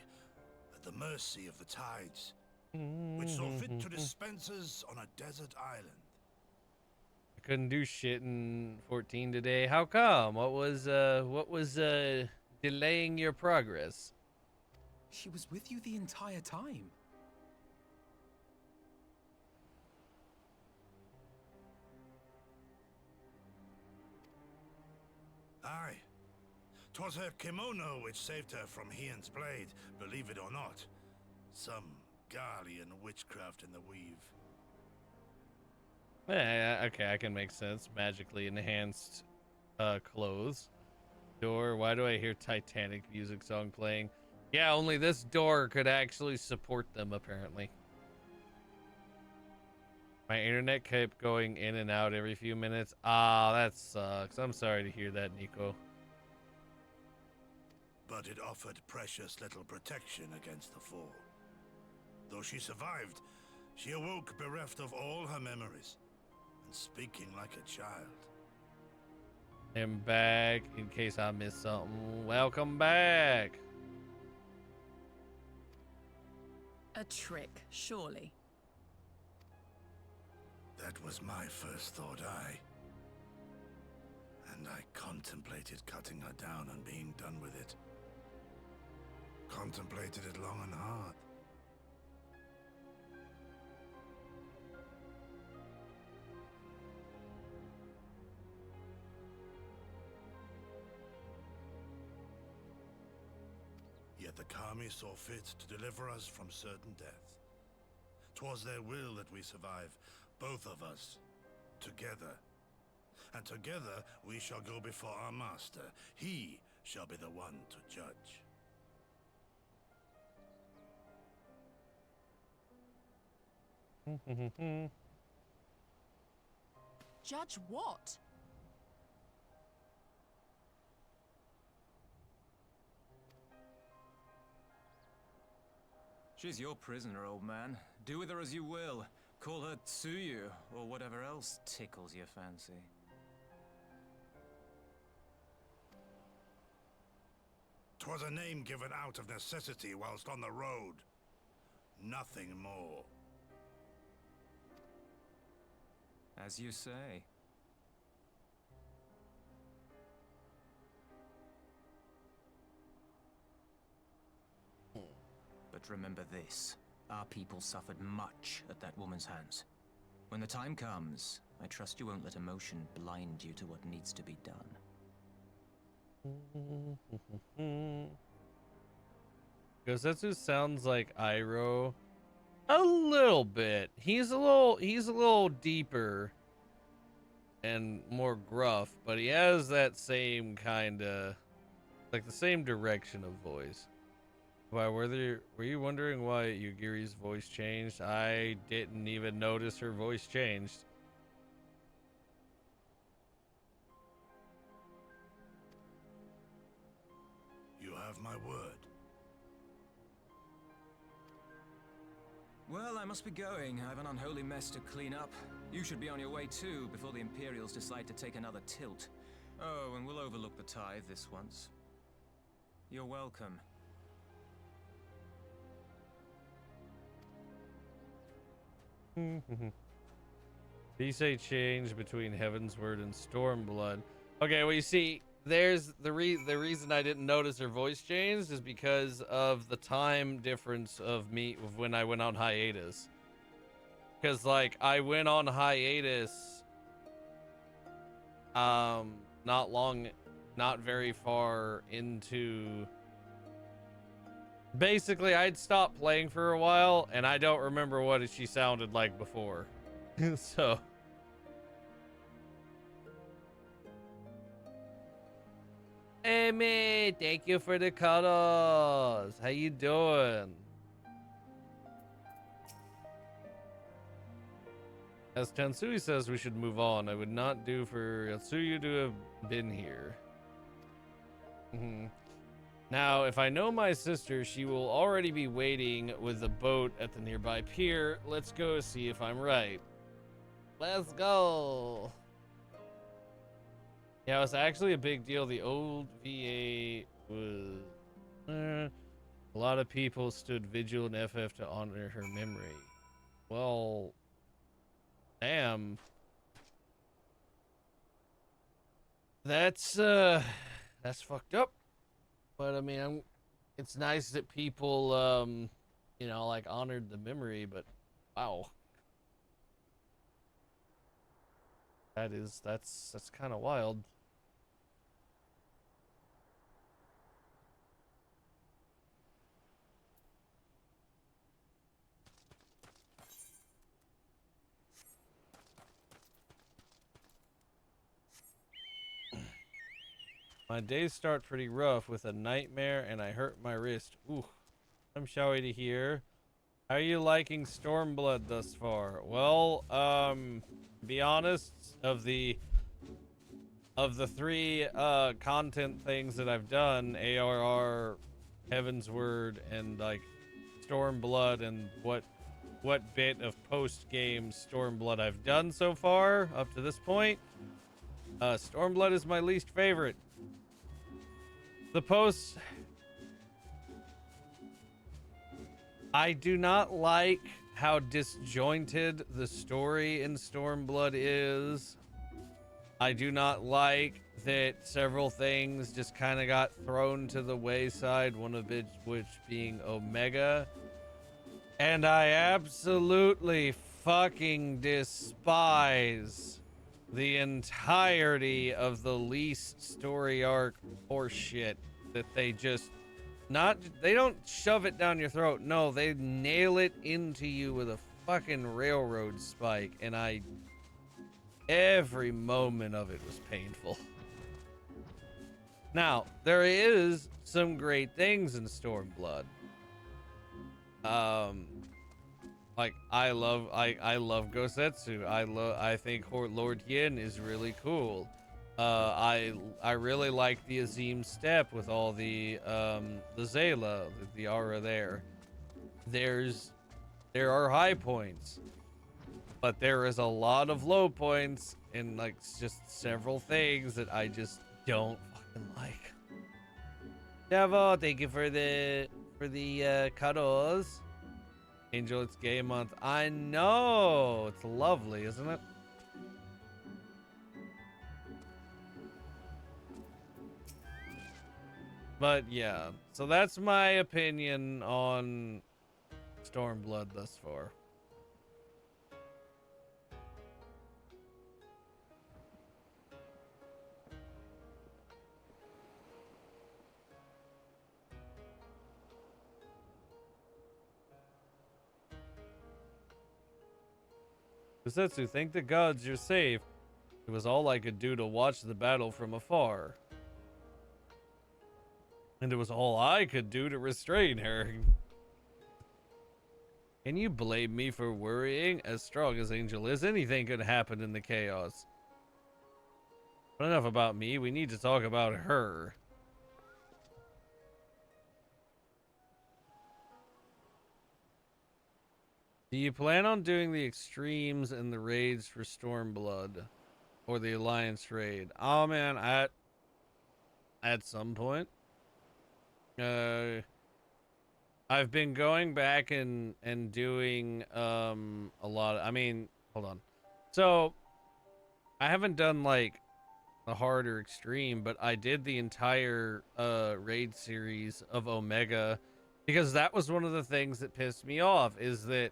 [SPEAKER 7] at the mercy of the tides, which saw fit to dispense us on a desert island.
[SPEAKER 2] I couldn't do shit in 14 today. How come? What was delaying your progress?
[SPEAKER 3] She was with you the entire time.
[SPEAKER 7] Aye. 'Twas her kimono which saved her from Hian's blade, believe it or not. Some Garlean witchcraft in the weave.
[SPEAKER 2] Yeah, okay, I can make sense. Magically enhanced clothes. Door, why do I hear Titanic music song playing? Yeah, only this door could actually support them, apparently. My internet kept going in and out every few minutes. Ah, that sucks. I'm sorry to hear that, Nico.
[SPEAKER 7] But it offered precious little protection against the fall. Though she survived, she awoke bereft of all her memories, and speaking like a child.
[SPEAKER 2] I'm back in case I missed something. Welcome back.
[SPEAKER 5] A trick, surely.
[SPEAKER 7] That was my first thought, and I contemplated cutting her down and being done with it. Contemplated it long and hard. Yet the Kami saw fit to deliver us from certain death. 'Twas their will that we survive, both of us, together. And together we shall go before our master. He shall be the one to judge.
[SPEAKER 5] Judge what?
[SPEAKER 3] She's your prisoner, old man. Do with her as you will. Call her Tsuyu, or whatever else tickles your fancy.
[SPEAKER 7] 'Twas a name given out of necessity whilst on the road. Nothing more.
[SPEAKER 3] As you say. But remember this. Our people suffered much at that woman's hands. When the time comes, I trust you won't let emotion blind you to what needs to be done.
[SPEAKER 2] Gosetsu sounds like Iroh a little bit. He's a little deeper and more gruff, but he has that same kind of, like the same direction of voice. Why were you wondering why Yugiri's voice changed? I didn't even notice her voice changed.
[SPEAKER 7] You have my word.
[SPEAKER 3] Well, I must be going. I have an unholy mess to clean up. You should be on your way too, before the Imperials decide to take another tilt. Oh, and we'll overlook the tithe this once. You're welcome.
[SPEAKER 2] You say change between Heavensward and Stormblood. Okay, well, you see, there's the reason I didn't notice her voice changed is because of the time difference of me when I went on hiatus. Because, like, I went on hiatus not very far into... Basically, I'd stopped playing for a while, and I don't remember what she sounded like before. So... Amy, thank you for the cuddles. How you doing? As Tansui says, we should move on. I would not do for Yatsuyu to have been here. Now, if I know my sister, she will already be waiting with a boat at the nearby pier. Let's go see if I'm right. Let's go. Yeah, it was actually a big deal. The old VA was... a lot of people stood vigil in FF to honor her memory. Well... damn. That's fucked up. But I mean, it's nice that people, you know, like honored the memory, but wow. That's kind of wild. My days start pretty rough with a nightmare and I hurt my wrist. Ooh, I'm sorry to hear. How are you liking Stormblood thus far? Well, be honest, of the three content things that I've done, ARR, Heaven's Word, and like Stormblood, and what bit of post-game Stormblood I've done so far up to this point, Stormblood is my least favorite. The posts, I do not like how disjointed the story in Stormblood is. I do not like that several things just kind of got thrown to the wayside, one of which being Omega. And I absolutely fucking despise the entirety of the least story arc horseshit that they just they don't shove it down your throat. No, they nail it into you with a fucking railroad spike, and every moment of it was painful. Now, there is some great things in Stormblood. Like I love Gosetsu. I think Lord Yin is really cool. I really like the Azim Step with all the Zayla, the aura there. There are high points, but there is a lot of low points and like just several things that I just don't fucking like. Devo, thank you for the cuddles. Angel, it's gay month. I know. It's lovely, isn't it? But yeah, so that's my opinion on Stormblood thus far. Kusetsu, thank the gods you're safe. It was all I could do to watch the battle from afar. And it was all I could do to restrain her. Can you blame me for worrying? As strong as Angel is, anything could happen in the chaos. But enough about me, we need to talk about her. Do you plan on doing the extremes and the raids for Stormblood? Or the Alliance raid? Oh man, at some point. I've been going back and doing a lot of, I mean, hold on. So I haven't done like the hard or extreme, but I did the entire raid series of Omega because that was one of the things that pissed me off, is that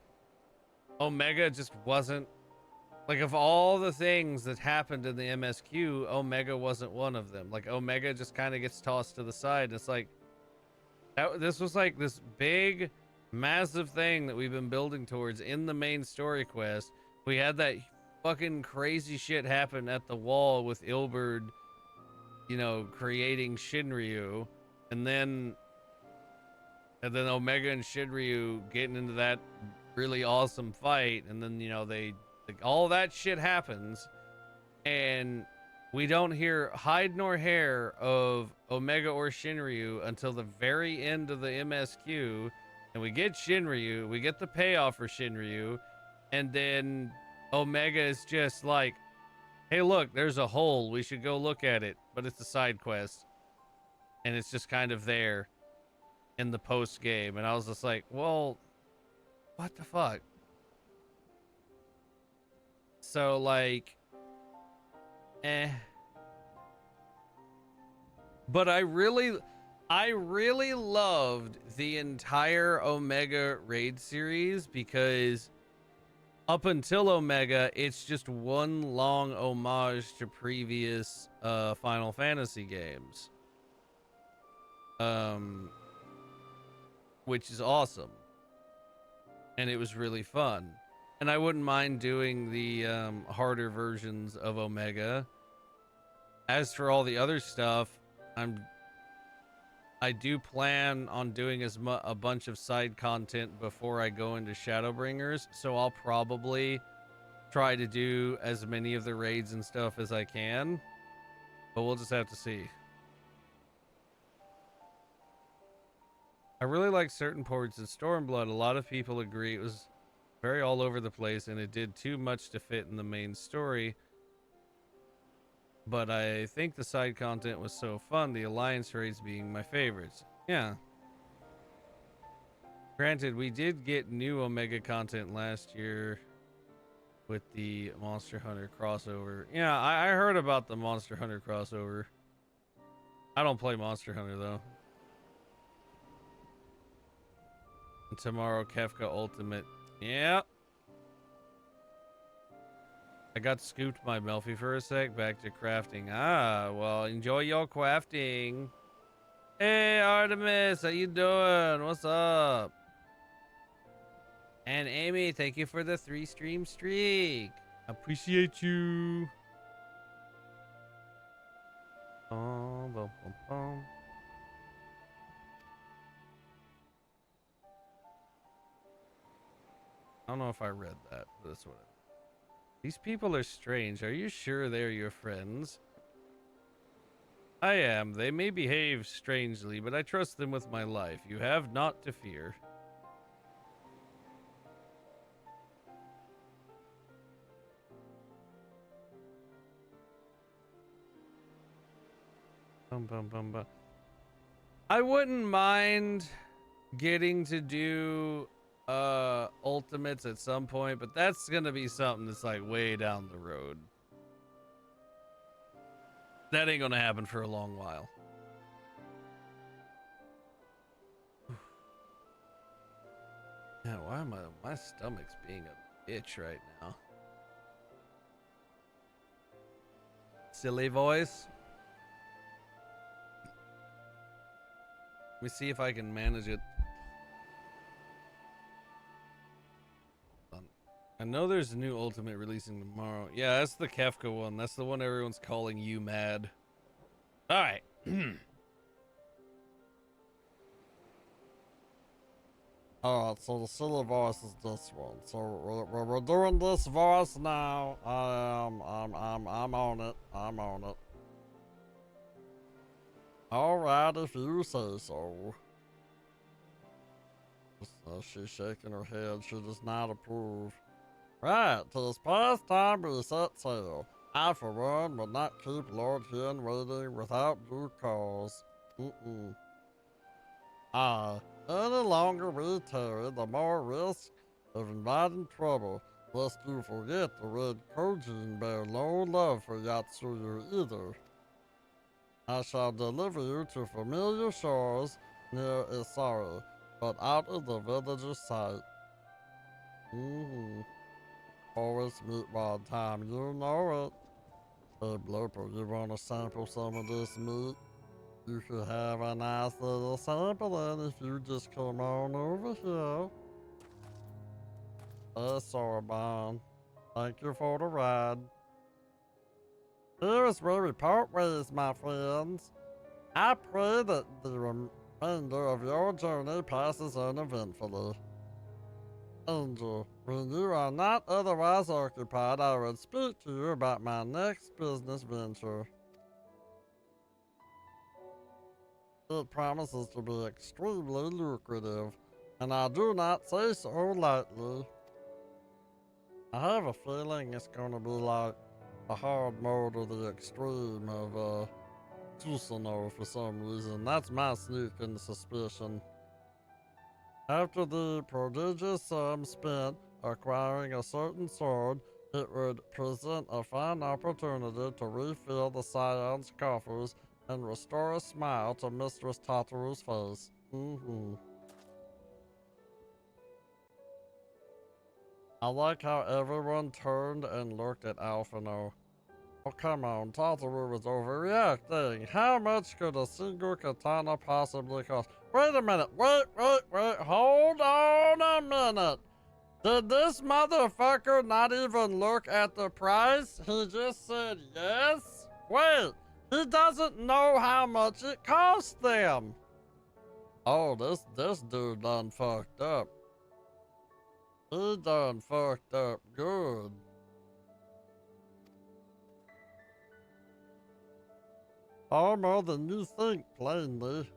[SPEAKER 2] Omega just wasn't, like, of all the things that happened in the MSQ, Omega wasn't one of them. Like, Omega just kind of gets tossed to the side. It's like, this was like this big, massive thing that we've been building towards in the main story quest. We had that fucking crazy shit happen at the wall with Ilberd, you know, creating Shinryu, and then Omega and Shinryu getting into that really awesome fight, and then, you know, they Like, all that shit happens, and we don't hear hide nor hair of Omega or Shinryu until the very end of the MSQ, and we get Shinryu, we get the payoff for Shinryu, and then Omega is just like, hey, look, there's a hole, we should go look at it, but it's a side quest, and it's just kind of there in the post game, and I was just like, well, what the fuck? So, like, but I really loved the entire Omega raid series, because up until Omega, it's just one long homage to previous Final Fantasy games, which is awesome, and it was really fun. And I wouldn't mind doing the harder versions of Omega. As for all the other stuff, I do plan on doing a bunch of side content before I go into Shadowbringers, so I'll probably try to do as many of the raids and stuff as I can, but we'll just have to see. I really like certain parts of Stormblood. A lot of people agree it was very all over the place and it did too much to fit in the main story. But I think the side content was so fun, the Alliance raids being my favorites. Yeah. Granted, we did get new Omega content last year with the Monster Hunter crossover. Yeah, I heard about the Monster Hunter crossover. I don't play Monster Hunter, though. And tomorrow, Kefka Ultimate. Yep. I got scooped by Melfi for a sec. Back to crafting. Ah, well, enjoy your crafting. Hey, Artemis, how you doing? What's up? And Amy, thank you for the 3-stream streak. Appreciate you. Bum, bum, bum, bum. I don't know if I read that, but that's what it is. These people are strange. Are you sure they're your friends? I am. They may behave strangely, but I trust them with my life. You have naught to fear. Bum, bum, bum, bum. I wouldn't mind getting to do ultimates at some point, but that's gonna be something that's like way down the road. That ain't gonna happen for a long while. Yeah, why am my stomach's being a bitch right now? Silly voice. Let me see if I can manage it. I know there's a new Ultimate releasing tomorrow. Yeah, that's the Kefka one. That's the one everyone's calling you mad. All right. Alright, so the silly voice is this one. So we're doing this voice now. I'm on it. I'm on it. Alright, if you say so. She's shaking her head. She does not approve. Right, 'tis past time we set sail. I, for one, would not keep Lord Hien waiting without due cause. Aye, any longer we tarry, the more risk of inviting trouble, lest you forget the Red Kojin bear no love for Yatsuyu either. I shall deliver you to familiar shores near Isari, but out of the village's sight. Always meet wild time, you know it. Hey, Blooper, you want to sample some of this meat? You could have a nice little sampling if you just come on over here. Hey, Sorbonne, thank you for the ride. Here is where we part ways, my friends. I pray that the remainder of your journey passes uneventfully. Angel,
[SPEAKER 10] When you are not otherwise occupied, I would speak to you about my next business venture. It promises to be extremely lucrative, and I do not say so lightly. I have a feeling it's gonna be like the hard mode or the extreme of Susanoo for some reason. That's my sneaking suspicion. After the prodigious sum spent acquiring a certain sword, it would present a fine opportunity to refill the Scion's coffers and restore a smile to Mistress Tataru's face. I like how everyone turned and looked at Alphino. Oh, come on, Tataru was overreacting. How much could a single katana possibly cost? Wait a minute, wait, hold on a minute. Did this motherfucker not even look at the price? He just said yes? Wait, he doesn't know how much it cost them. Oh, this dude done fucked up. He done fucked up good. Far more than you think, plainly.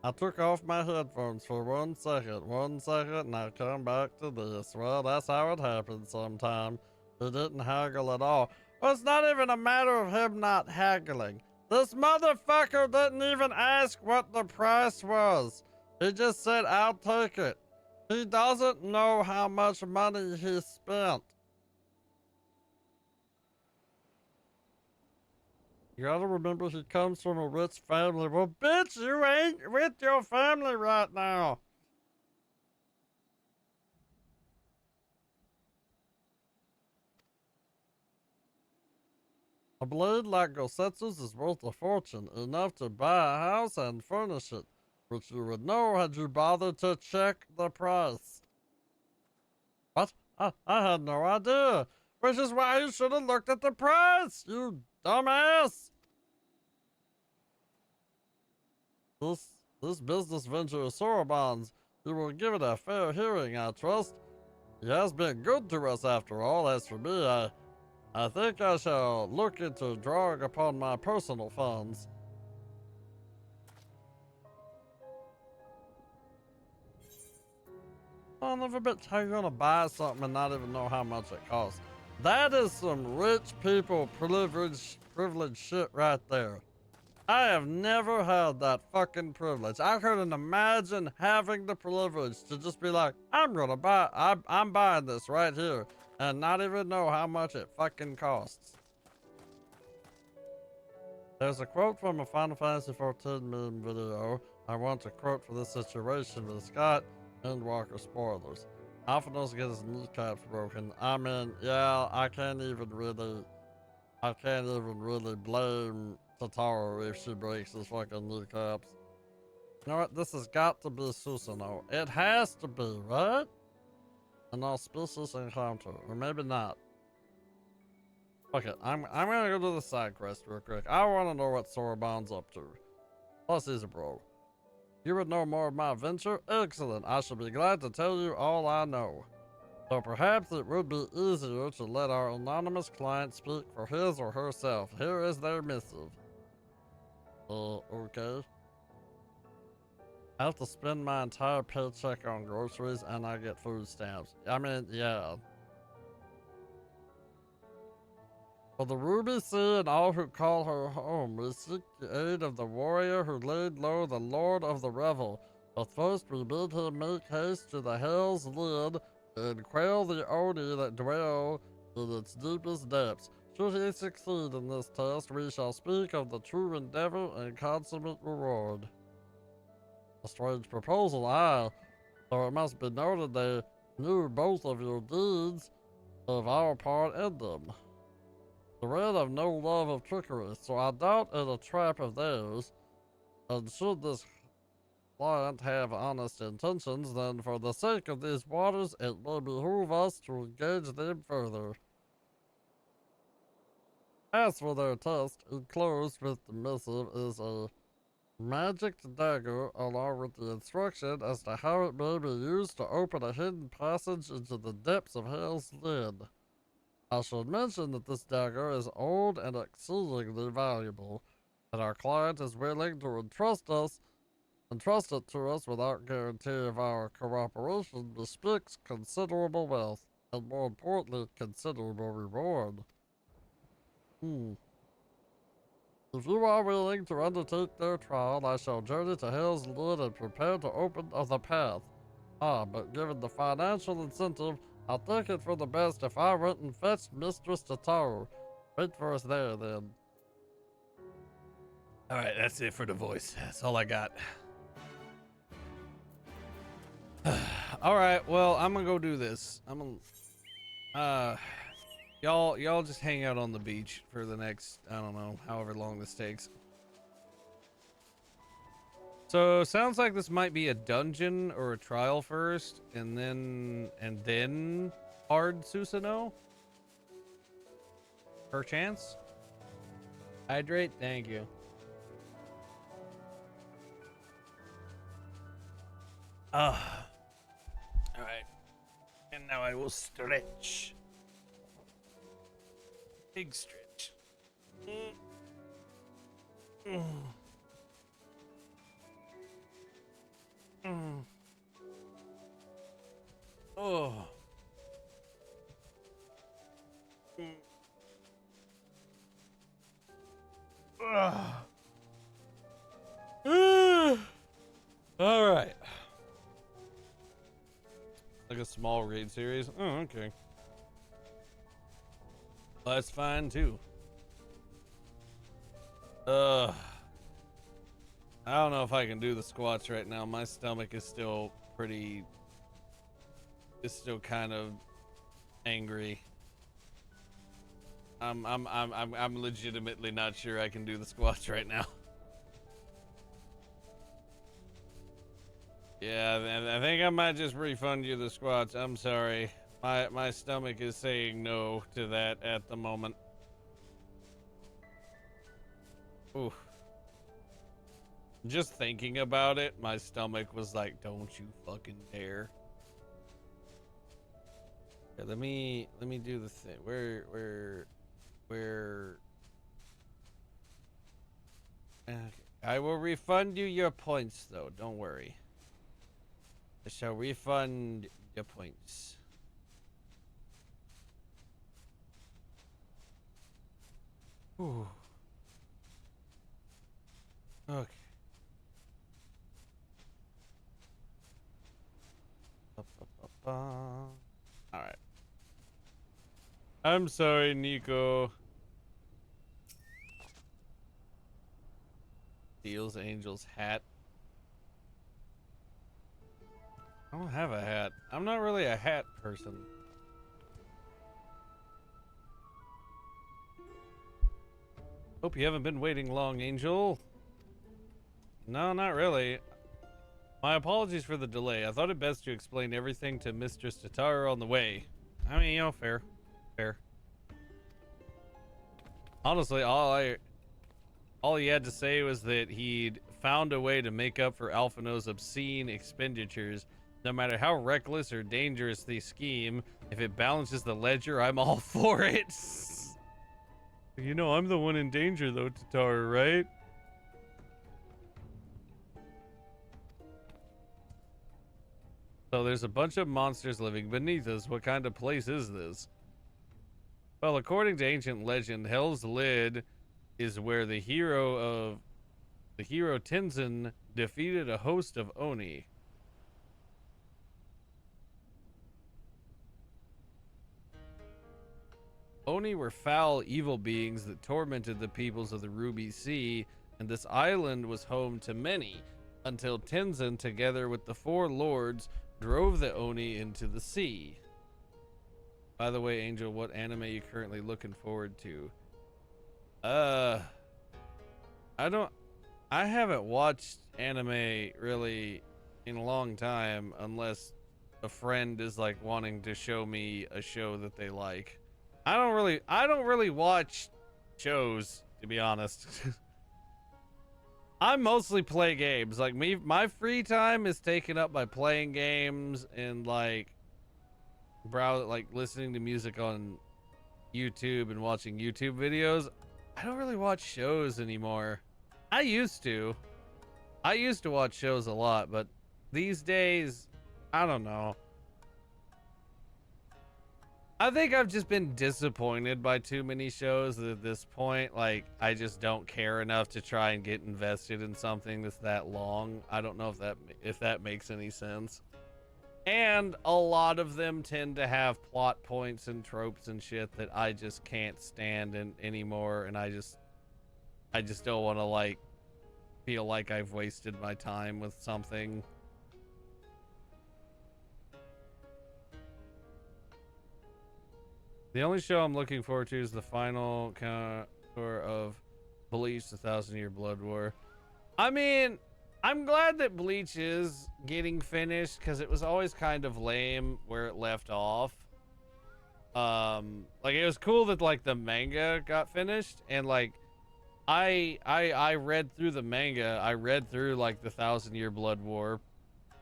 [SPEAKER 10] I took off my headphones for 1 second, and I come back to this. Well, that's how it happens sometimes. He didn't haggle at all. Well, it's not even a matter of him not haggling. This motherfucker didn't even ask what the price was. He just said, I'll take it. He doesn't know how much money he spent. You gotta remember he comes from a rich family. Well, bitch, you ain't with your family right now. A blade like Gosetsu's is worth a fortune, enough to buy a house and furnish it, which you would know had you bothered to check the price. What? I had no idea. Which is why you should have looked at the price, you dumbass. This business venture is Soroban's. You will give it a fair hearing, I trust. He has been good to us after all. As for me, I think I shall look into drawing upon my personal funds. Son of a bitch, how you gonna buy something and not even know how much it costs? That is some rich people privilege shit right there. I have never had that fucking privilege. I couldn't imagine having the privilege to just be like, I'm buying this right here, and not even know how much it fucking costs. There's a quote from a Final Fantasy XIV meme video I want to quote for this situation with Scott Endwalker spoilers. Alphino's get his kneecaps broken. I mean, yeah, I can't even really blame Tataru if she breaks his fucking kneecaps. You know what? This has got to be Susanoo. It has to be, right? An auspicious encounter, or maybe not. Okay, I'm gonna go do the side quest real quick. I want to know what Soroban's up to. Plus, he's a bro. You would know more of my venture? Excellent. I shall be glad to tell you all I know. So perhaps it would be easier to let our anonymous client speak for his or herself. Here is their missive. Okay. I have to spend my entire paycheck on groceries and I get food stamps. I mean, yeah. For the Ruby Sea and all who call her home, we seek the aid of the warrior who laid low the Lord of the Revel. But first we bid him make haste to the Hell's Lid and quell the Oni that dwell in its deepest depths. Should he succeed in this test, we shall speak of the true endeavor and consummate reward. A strange proposal, aye, though it must be noted they knew both of your deeds of our part in them. The Red have no love of trickery, so I doubt it a trap of theirs, and should this client have honest intentions, then for the sake of these waters, it may behoove us to engage them further. As for their test, enclosed with the missive is a magic dagger along with the instruction as to how it may be used to open a hidden passage into the depths of Hell's Lid. I should mention that this dagger is old and exceedingly valuable, and our client is willing to entrust it to us without guarantee of our cooperation bespeaks considerable wealth, and more importantly, considerable reward. If you are willing to undertake their trial, I shall journey to Hell's Lid and prepare to open the path. But given the financial incentive, I'll take it for the best if I went and fetched Mistress Tataru. Wait for us there, then.
[SPEAKER 2] Alright, that's it for the voice. That's all I got. Alright, well, I'm gonna go do this. Y'all just hang out on the beach for the next, I don't know, however long this takes. So, sounds like this might be a dungeon or a trial first, and then hard Susanoo? Perchance? Hydrate? Thank you. Alright. And now I will stretch. Big stretch. Oh. All right. Like a small raid series. Oh, okay. Well, that's fine too. I don't know if I can do the squats right now. My stomach is still kind of angry. I'm legitimately not sure I can do the squats right now. Yeah, I think I might just refund you the squats. I'm sorry. My stomach is saying no to that at the moment. Ooh. Just thinking about it, my stomach was like, don't you fucking dare. Okay, let me do the thing. Where okay. I will refund you your points though, don't worry. I shall refund your points. Ooh. Okay. All right. I'm sorry, Nico. Steals Angel's hat. I don't have a hat. I'm not really a hat person. Hope you haven't been waiting long, Angel. No, not really. My apologies for the delay. I thought it best to explain everything to Mistress Tataru on the way. I mean, you know, fair. Honestly, all he had to say was that he'd found a way to make up for Alphino's obscene expenditures. No matter how reckless or dangerous the scheme, if it balances the ledger, I'm all for it. You know, I'm the one in danger though, Tataru, right? So there's a bunch of monsters living beneath us. What kind of place is this? Well, according to ancient legend, Hell's Lid is where the hero Tenzin defeated a host of Oni. Oni were foul, evil beings that tormented the peoples of the Ruby Sea, and this island was home to many, until Tenzin, together with the four lords, drove the Oni into the sea. By the way, Angel, what anime are you currently looking forward to? I haven't watched anime really in a long time, unless a friend is like wanting to show me a show that they like. I don't really watch shows, to be honest. I mostly play games. Like my free time is taken up by playing games and like listening to music on YouTube and watching YouTube videos. I don't really watch shows anymore. I used to watch shows a lot, but these days, I don't know. I think I've just been disappointed by too many shows at this point. Like, I just don't care enough to try and get invested in something that's that long. I don't know if that makes any sense. And a lot of them tend to have plot points and tropes and shit that I just can't stand anymore. And I just don't want to like feel like I've wasted my time with something. The only show I'm looking forward to is the final counter of Bleach: The 1,000-Year Blood War. I mean, I'm glad that Bleach is getting finished because it was always kind of lame where it left off. Like it was cool that like the manga got finished, and like I read through the manga. I read through like the 1,000-Year Blood War.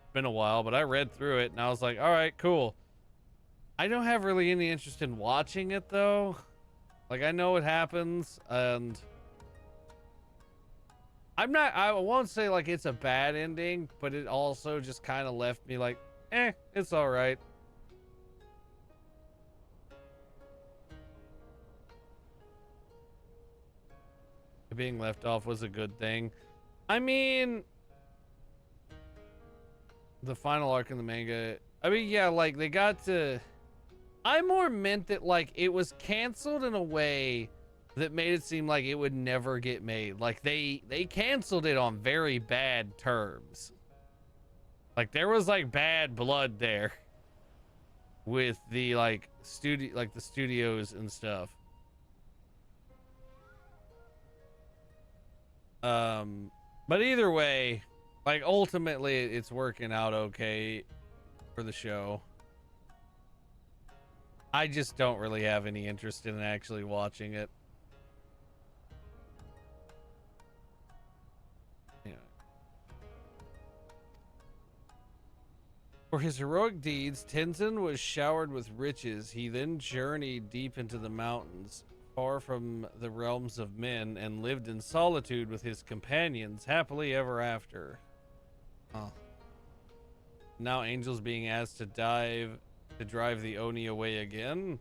[SPEAKER 2] It's been a while, but I read through it and I was like, all right, cool. I don't have really any interest in watching it though. Like I know what happens, and I won't say like it's a bad ending, but it also just kind of left me like, it's all right. Being left off was a good thing. I mean, the final arc in the manga, I mean, yeah, like they got to, I more meant that like it was canceled in a way that made it seem like it would never get made. Like they canceled it on very bad terms. Like there was like bad blood there with the like the studios and stuff. But either way, like ultimately it's working out okay for the show. I just don't really have any interest in actually watching it. Yeah. For his heroic deeds, Tenzin was showered with riches. He then journeyed deep into the mountains, far from the realms of men, and lived in solitude with his companions, happily ever after. Oh. Now Angel's being asked to drive the Oni away again?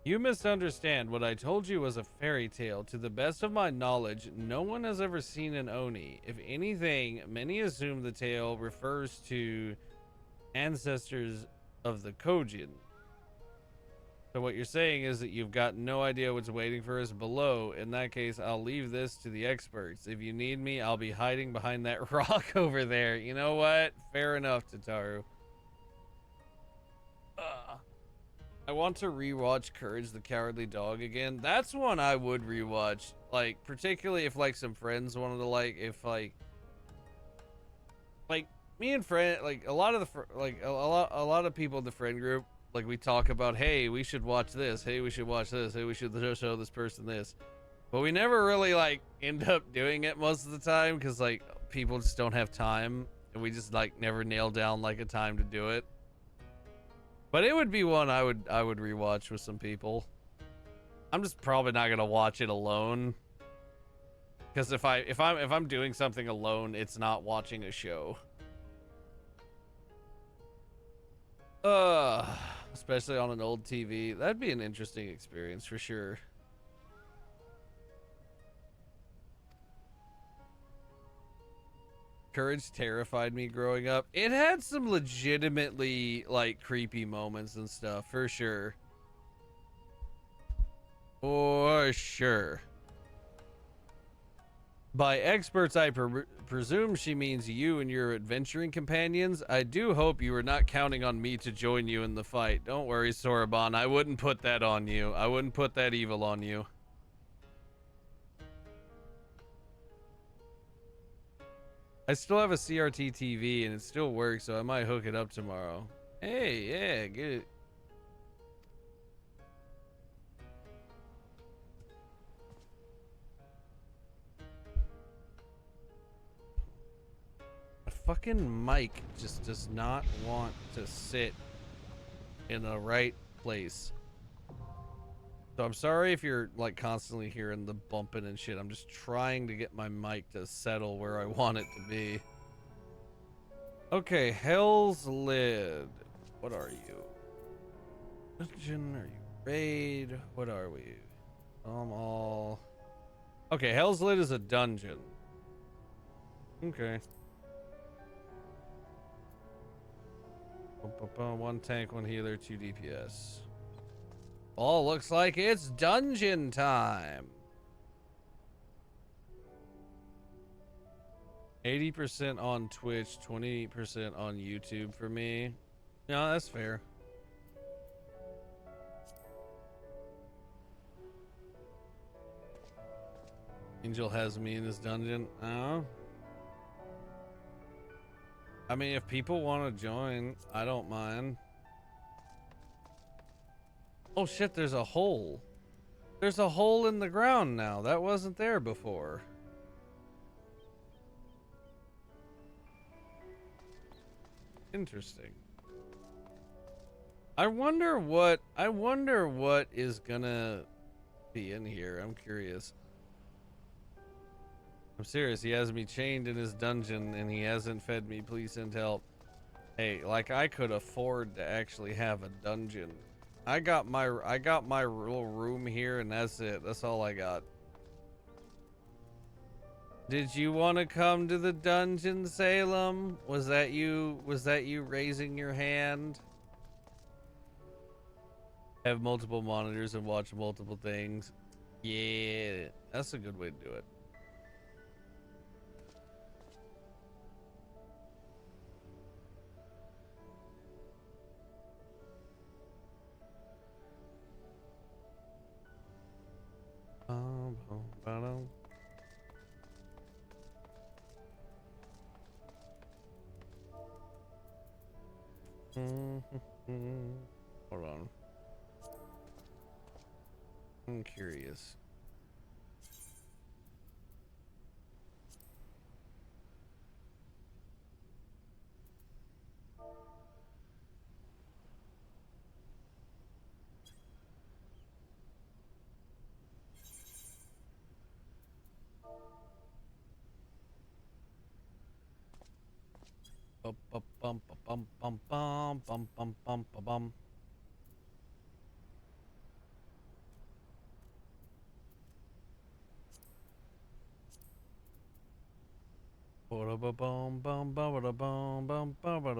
[SPEAKER 2] You misunderstand. What I told you was a fairy tale. To the best of my knowledge, no one has ever seen an Oni. If anything, many assume the tale refers to ancestors of the Kojin. So what you're saying is that you've got no idea what's waiting for us below. In that case, I'll leave this to the experts. If you need me, I'll be hiding behind that rock over there. You know what? Fair enough, Tataru. I want to rewatch Courage the Cowardly Dog again. That's one I would rewatch. Like, particularly if, like, some friends wanted to, like, if, like me and friend, like, a lot of the people in the friend group, like, we talk about, hey, we should watch this. Hey, we should watch this. Hey, we should show this person this. But we never really, like, end up doing it most of the time because, like, people just don't have time. And we just, like, never nail down, like, a time to do it. But it would be one I would rewatch with some people. I'm just probably not gonna watch it alone. Because if I'm doing something alone, it's not watching a show. Especially on an old TV. That'd be an interesting experience for sure. Courage terrified me growing up. It had some legitimately, like, creepy moments and stuff, for sure. For sure. By experts, I presume she means you and your adventuring companions. I do hope you were not counting on me to join you in the fight. Don't worry, Soroban. I wouldn't put that on you. I wouldn't put that evil on you. I still have a CRT TV and it still works, so I might hook it up tomorrow. Hey, yeah, get it. fucking mic just does not want to sit in the right place. So I'm sorry if you're like constantly hearing the bumping and shit. I'm just trying to get my mic to settle where I want it to be. Okay, Hell's Lid. What are you? Dungeon? Are you raid? What are we? All. Okay, Hell's Lid is a dungeon. Okay. One tank, one healer, 2 DPS. Oh, looks like it's dungeon time. 80% on Twitch, 20% on YouTube for me. No, that's fair. Angel has me in his dungeon. Oh. I mean, if people want to join, I don't mind. Oh shit, there's a hole. There's a hole in the ground now. That wasn't there before. Interesting. I wonder what is gonna be in here. I'm curious. I'm serious. He has me chained in his dungeon and he hasn't fed me. Please send help. Hey, like I could afford to actually have a dungeon. I got my little room here and that's it. That's all I got. Did you want to come to the dungeon, Salem? Was that you raising your hand? Have multiple monitors and watch multiple things. Yeah, that's a good way to do it. Hold on. I'm curious. Bum bum bum bum bum bum bum bum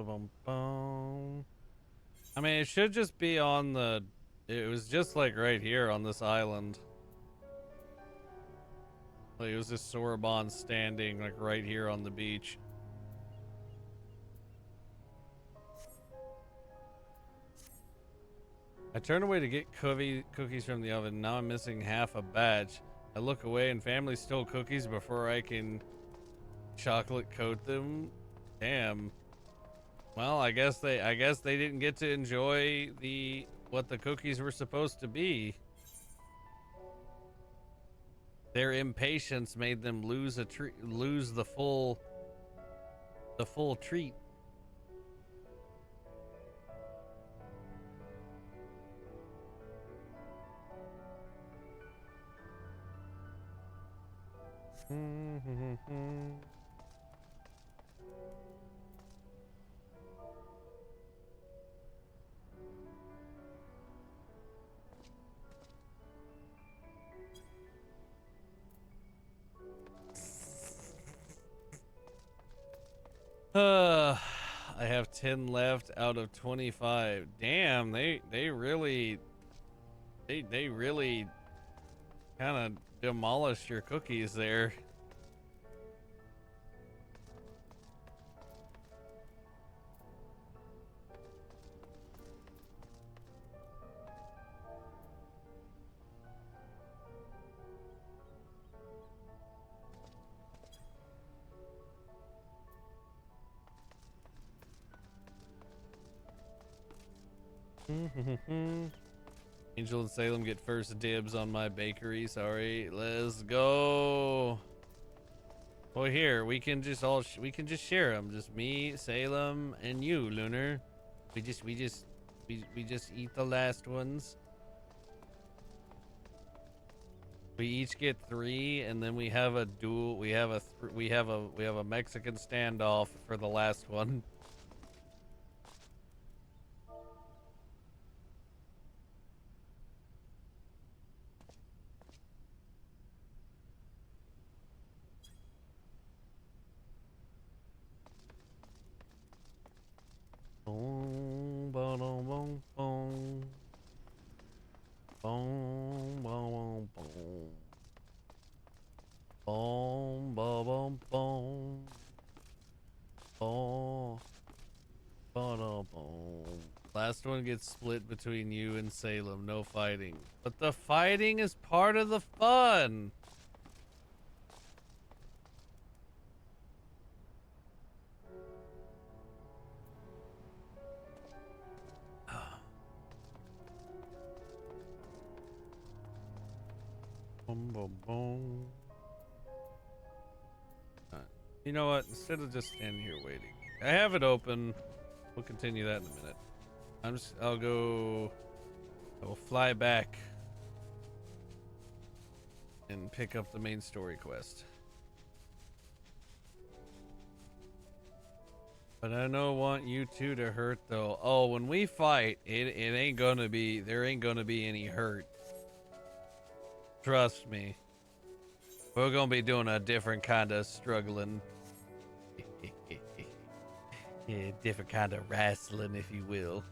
[SPEAKER 2] bum bum. I mean, it should just be on the. It was just like right here on this island. Like it was just Sorbonne standing like right here on the beach. I turned away to get cookies from the oven. Now I'm missing half a batch. I look away and family stole cookies before I can chocolate coat them. Damn. Well, I guess they didn't get to enjoy what the cookies were supposed to be. Their impatience made them lose the full treat. I have 10 left out of 25. Damn, they really kind of demolished your cookies there. Angel and Salem get first dibs on my bakery. Sorry, let's go. Well, here we can just share them. Just me, Salem, and you, Lunar. We just eat the last ones. We each get 3, and then we have a duel. We have a Mexican standoff for the last one. Boom, ba-dum, boom, boom. Boom, boom, boom. Boom, boom, boom. Boom, ba-dum, boom. Last one gets split between you and Salem. No fighting. But the fighting is part of the fun. Boom, boom, boom. You know what? Instead of just standing here waiting, I have it open. We'll continue that in a minute. I will fly back and pick up the main story quest. But I don't want you two to hurt though. Oh, when we fight, there ain't gonna be any hurt. Trust me. We're gonna be doing a different kind of struggling. Yeah, different kind of wrestling, if you will.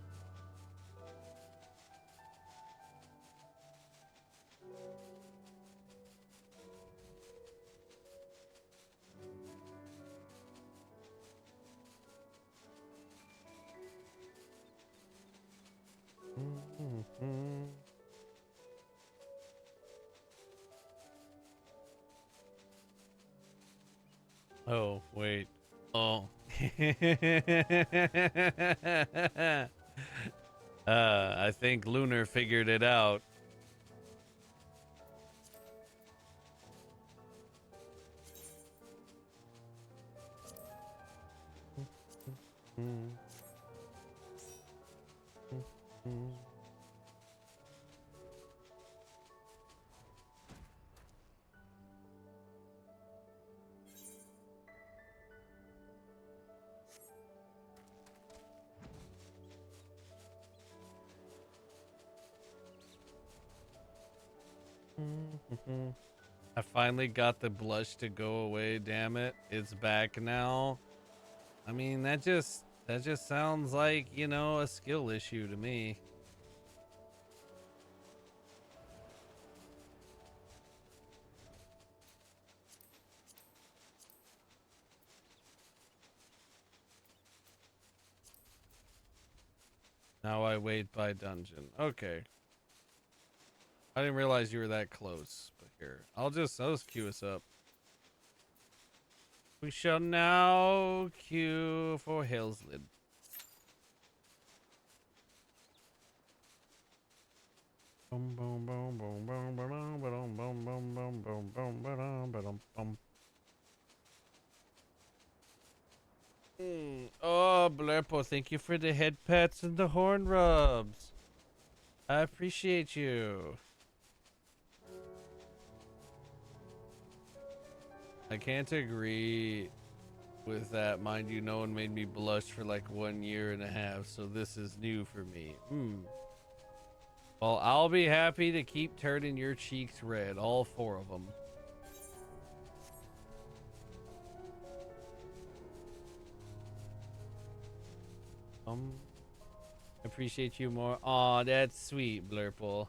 [SPEAKER 2] Oh, wait. Oh. I think Lunar figured it out. I finally got the blush to go away, damn it. It's back now. I mean, that just sounds like, you know, a skill issue to me. Now I wait by dungeon. Okay. I didn't realize you were that close, but here. I'll just queue us up. We shall now queue for Hell's Lid. Boom boom boom boom boom boom boom boom boom boom boom boom boom boom. Oh, Blurpo, thank you for the head pats and the horn rubs. I appreciate you. I can't agree with that. Mind you, no one made me blush for like 1.5 years, so this is new for me. Well, I'll be happy to keep turning your cheeks red, all 4 of them. Appreciate you more. Aw, that's sweet, Blurple.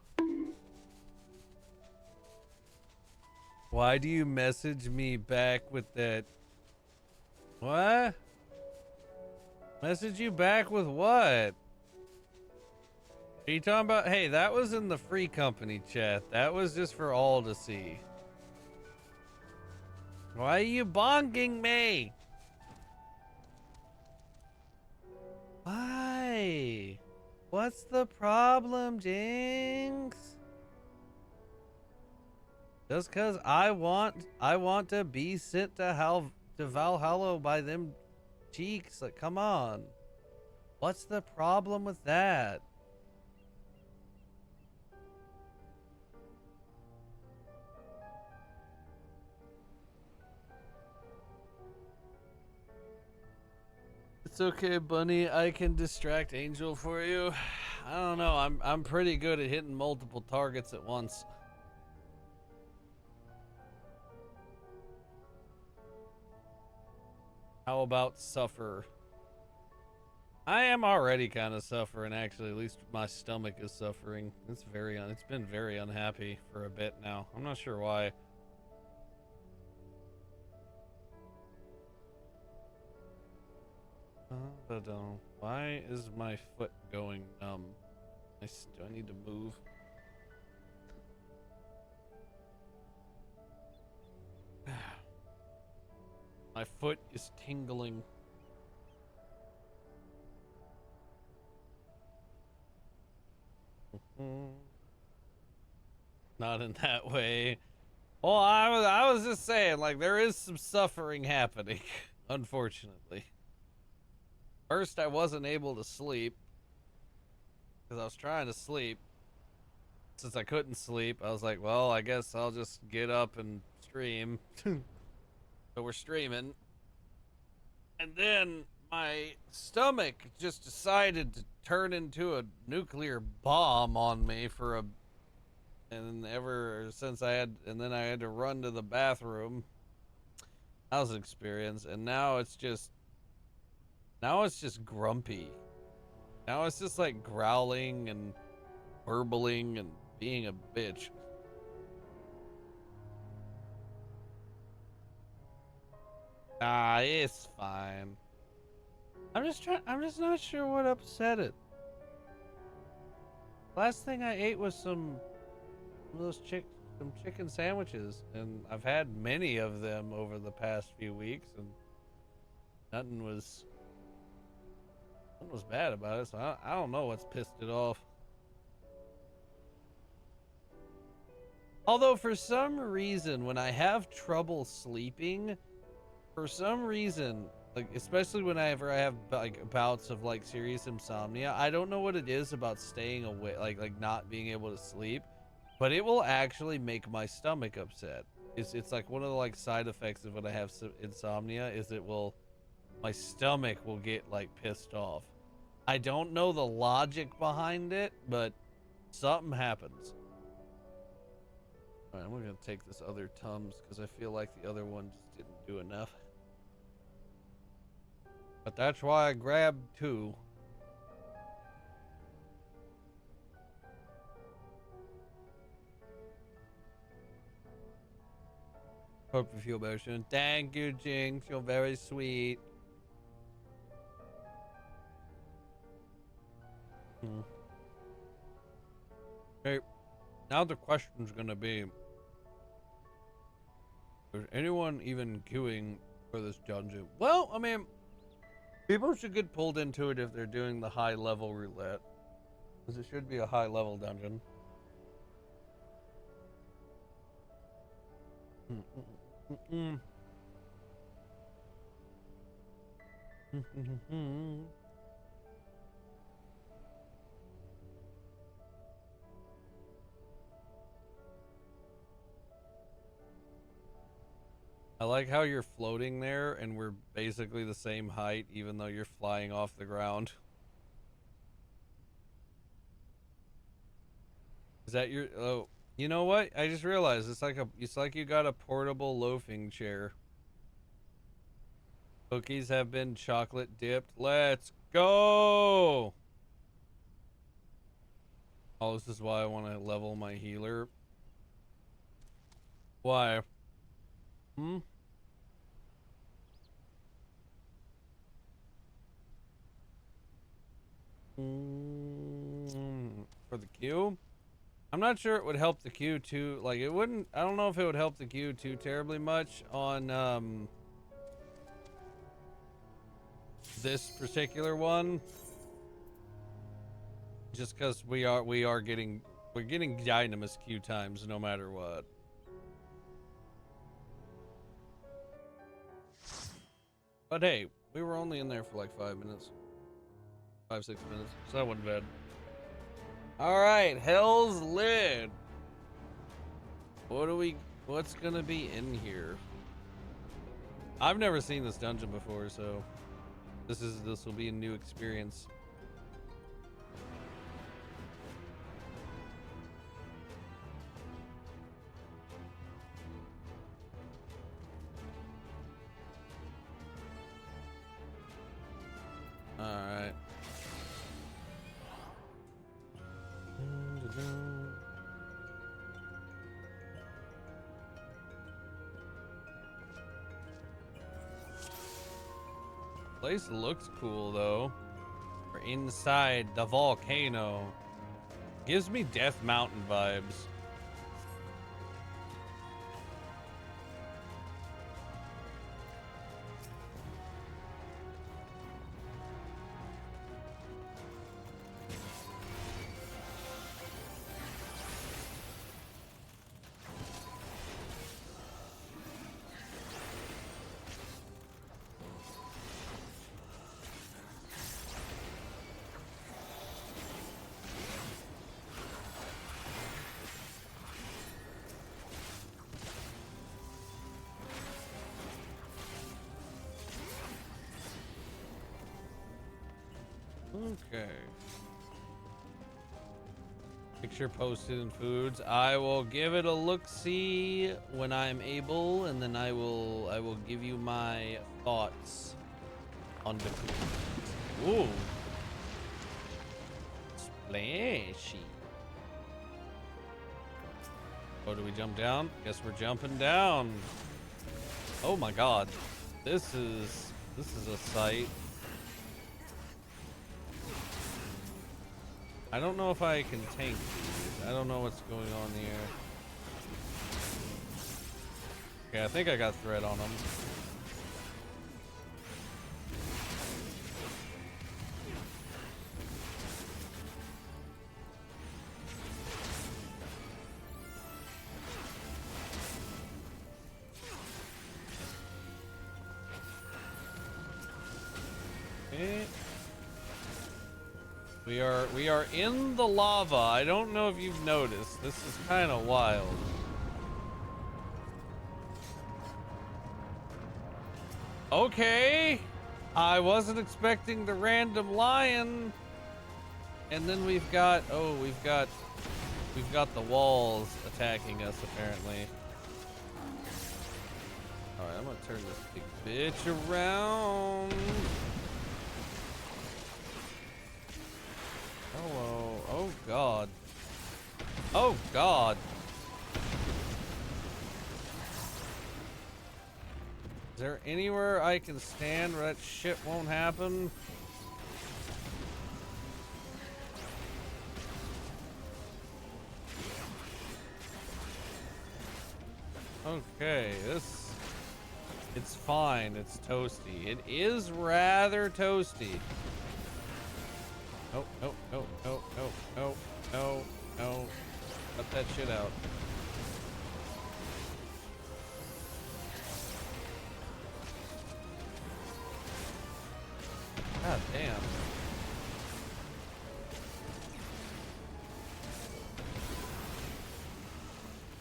[SPEAKER 2] Why do you message me back with that? What? Message you back with what? Are you talking about? Hey, that was in the free company chat. That was just for all to see. Why are you bonking me? Why? What's the problem, Jinx? Just cause I want to be sent to Valhalla by them cheeks. Like, come on. What's the problem with that? It's okay, Bunny. I can distract Angel for you. I don't know. I'm pretty good at hitting multiple targets at once. How about suffer? I am already kind of suffering, actually. At least my stomach is suffering. It's been very unhappy for a bit now. I'm not sure why. Why is my foot going numb? Do I need to move? My foot is tingling. Not in that way. Well, I was just saying, like, there is some suffering happening, unfortunately. First, I wasn't able to sleep because I was trying to sleep. Since I couldn't sleep, I was like, well, I guess I'll just get up and stream. So we're streaming. And then my stomach just decided to turn into a nuclear bomb on me for a... And ever since I had to run to the bathroom. That was an experience. And now it's just grumpy. Now it's just like growling and burbling and being a bitch. Ah, it's fine. I'm just not sure what upset it. Last thing I ate was some chicken sandwiches, and I've had many of them over the past few weeks, and nothing was bad about it, so I don't know what's pissed it off. Although for some reason, when I have trouble sleeping, for some reason, like especially whenever I have like bouts of like serious insomnia, I don't know what it is about staying awake, like not being able to sleep, but it will actually make my stomach upset. It's like one of the like side effects of when I have insomnia is my stomach will get like pissed off. I don't know the logic behind it, but something happens. All right, I'm gonna take this other Tums because I feel like the other one just didn't do enough. But that's why I grabbed 2. Hope you feel better soon. Thank you, Jinx. You're very sweet. Okay, now the question's gonna be, is anyone even queuing for this dungeon? Well, I mean, people should get pulled into it if they're doing the high level roulette, because it should be a high level dungeon. I like how you're floating there and we're basically the same height even though you're flying off the ground. Is that your... Oh, you know what? I just realized it's like you got a portable loafing chair. Cookies have been chocolate dipped. Let's go! Oh, this is why I want to level my healer. Why? For the queue? I'm not sure it would help the queue too. Like, it wouldn't... I don't know if it would help the queue too terribly much on, this particular one. Just because we're getting dynamis queue times no matter what. But hey, we were only in there for like 5 minutes. 5, 6 minutes. So that wasn't bad. Alright, Hell's Lid. What's gonna be in here? I've never seen this dungeon before, so this will be a new experience. Alright. Place looks cool though. We're inside the volcano. Gives me Death Mountain vibes. Okay. Picture posted in foods. I will give it a look-see when I'm able, and then I will give you my thoughts on the food. Ooh. Splashy. Oh, do we jump down? Guess we're jumping down. Oh my god. This is a sight. I don't know if I can tank these. I don't know what's going on here. Okay, I think I got thread on them. Okay. We are in the lava. I don't know if you've noticed. This is kind of wild. Okay. I wasn't expecting the random lion. And then we've got the walls attacking us apparently. All right, I'm gonna turn this big bitch around. Hello. Oh god. Oh god. Is there anywhere I can stand where that shit won't happen? Okay, it's fine. It's toasty. It is rather toasty. No, no, no, no, no, no, no, no. Cut that shit out. God damn.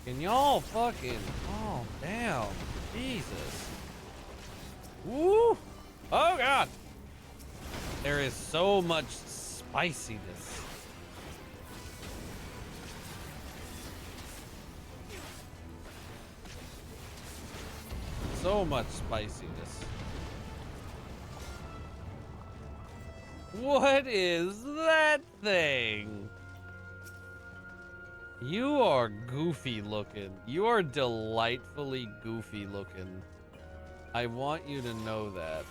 [SPEAKER 2] Can y'all fucking calm down? Jesus. Woo! Oh god! There is so much spiciness. So much spiciness. What is that thing? You are goofy looking. You are delightfully goofy looking. I want you to know that.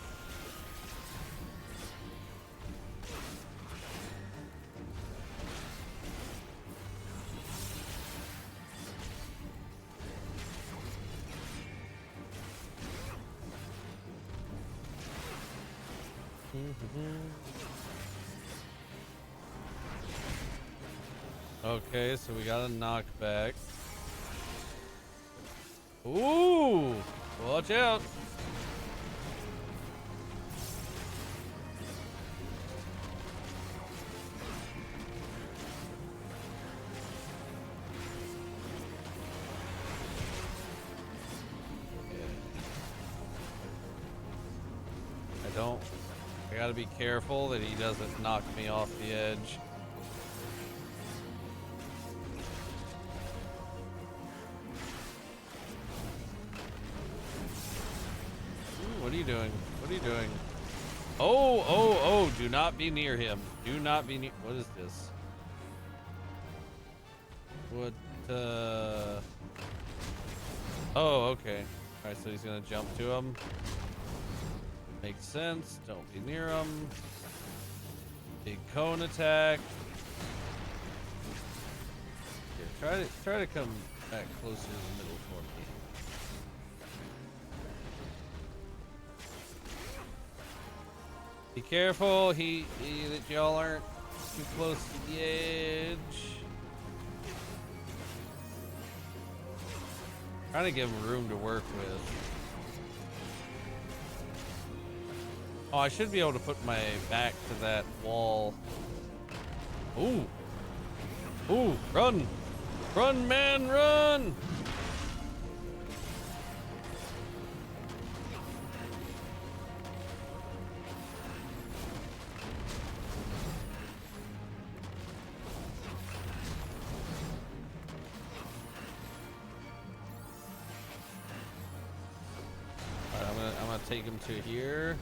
[SPEAKER 2] Okay, so we got a knockback. Ooh! Watch out! I gotta be careful that he doesn't knock me off the edge. Ooh, what are you doing? What are you doing? Oh, do not be near him. Do not be near. What is this? What, Oh, okay. Alright, so he's gonna jump to him. Makes sense. Don't be near him. Big cone attack. Here, try to come back closer to the middle for me. Be careful, that y'all aren't too close to the edge. Trying to give him room to work with. Oh, I should be able to put my back to that wall. Ooh. Ooh, run! Run, man, run! I'm gonna take him to here.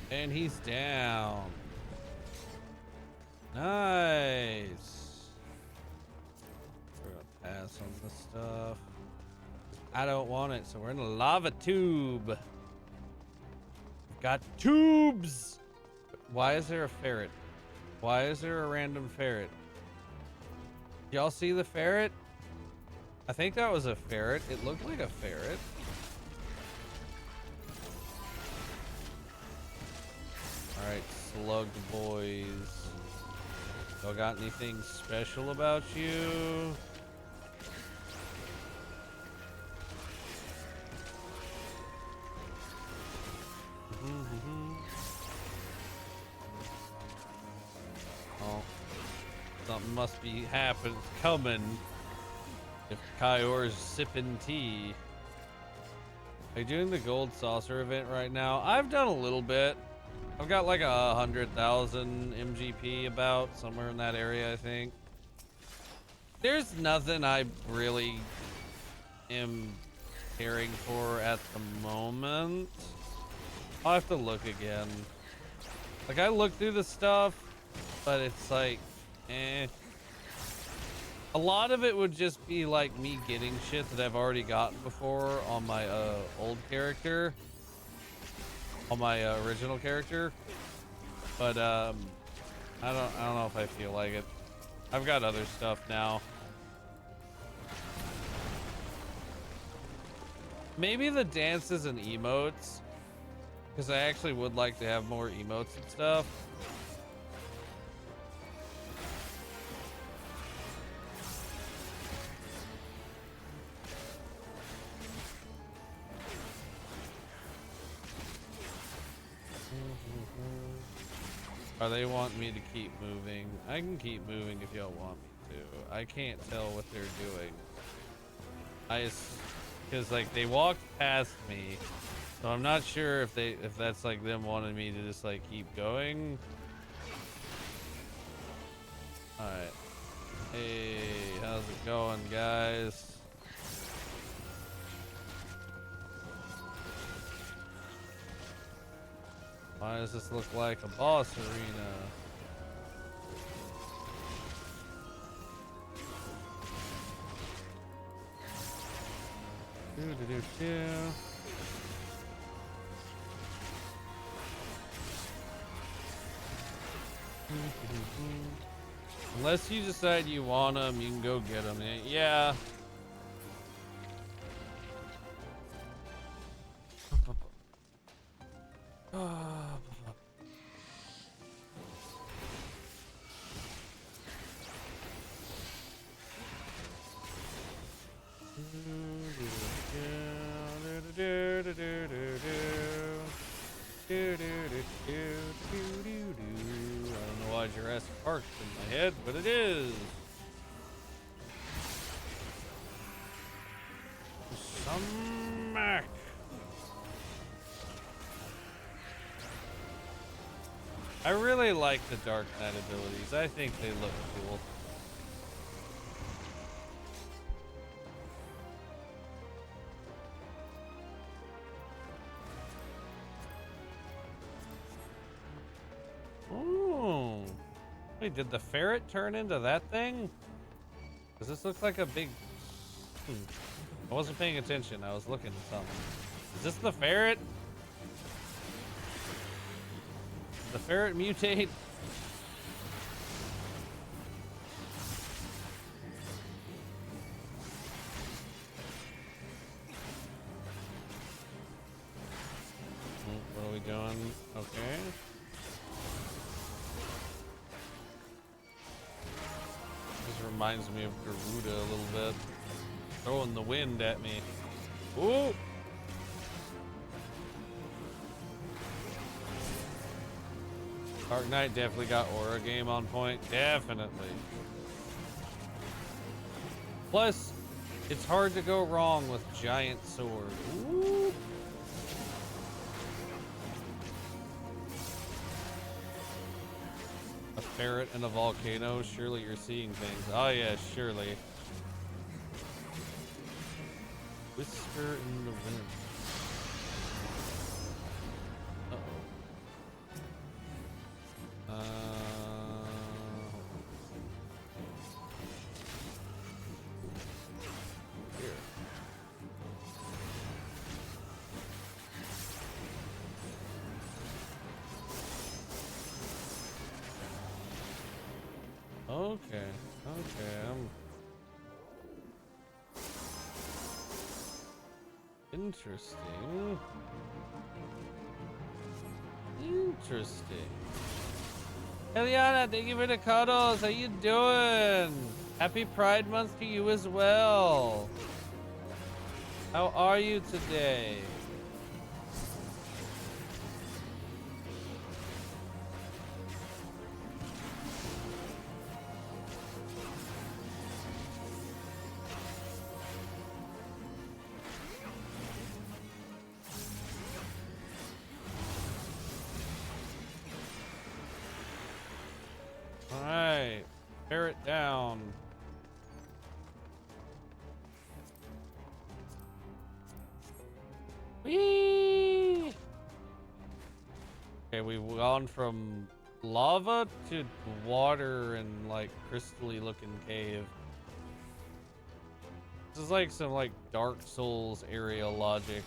[SPEAKER 2] And he's down. Nice. We're gonna pass on this stuff. I don't want it, so we're in a lava tube. We've got tubes. Why is there a ferret? Why is there a random ferret? Y'all see the ferret? I think that was a ferret. It looked like a ferret. Alright, slug boys. Y'all got anything special about you? Oh, something must be coming. If Kyor's sipping tea. Are you doing the gold saucer event right now? I've done a little bit. I've got like 100,000 MGP about, somewhere in that area, I think. There's nothing I really am caring for at the moment. I'll have to look again. Like, I look through the stuff, but it's like, eh. A lot of it would just be like me getting shit that I've already gotten before on my old character. On my original character, but I don't know if I feel like it. I've got other stuff now. Maybe the dances and emotes, because I actually would like to have more emotes and stuff. Or they want me to keep moving. I can keep moving if y'all want me to. I can't tell what they're doing. Because like they walked past me, so I'm not sure if that's like them wanting me to just like keep going. All right. Hey, how's it going, guys? Why does this look like a boss arena? Unless you decide you want them, you can go get them. Yeah. I don't know why Jurassic Park's in my head, but it is. Some I really like the Dark Knight abilities. I think they look cool. Ooh. Wait, did the ferret turn into that thing? Does this look like a big... I wasn't paying attention. I was looking at something. Is this the ferret? Did the ferret mutate? What are we doing? Okay. This reminds me of Garuda a little bit. Throwing the wind at me. Ooh! Dark Knight definitely got Aura game on point. Definitely. Plus, it's hard to go wrong with giant sword. Ooh! A ferret in a volcano. Surely you're seeing things. Oh yeah, surely. Whisper in the wind. Uh-oh. Here. Okay. Interesting. Eliana, thank you for the cuddles. How you doing? Happy Pride Month to you as well. How are you today? Alright, tear it down. Whee! Okay, we've gone from lava to water and like crystally looking cave. This is like some like Dark Souls area logic.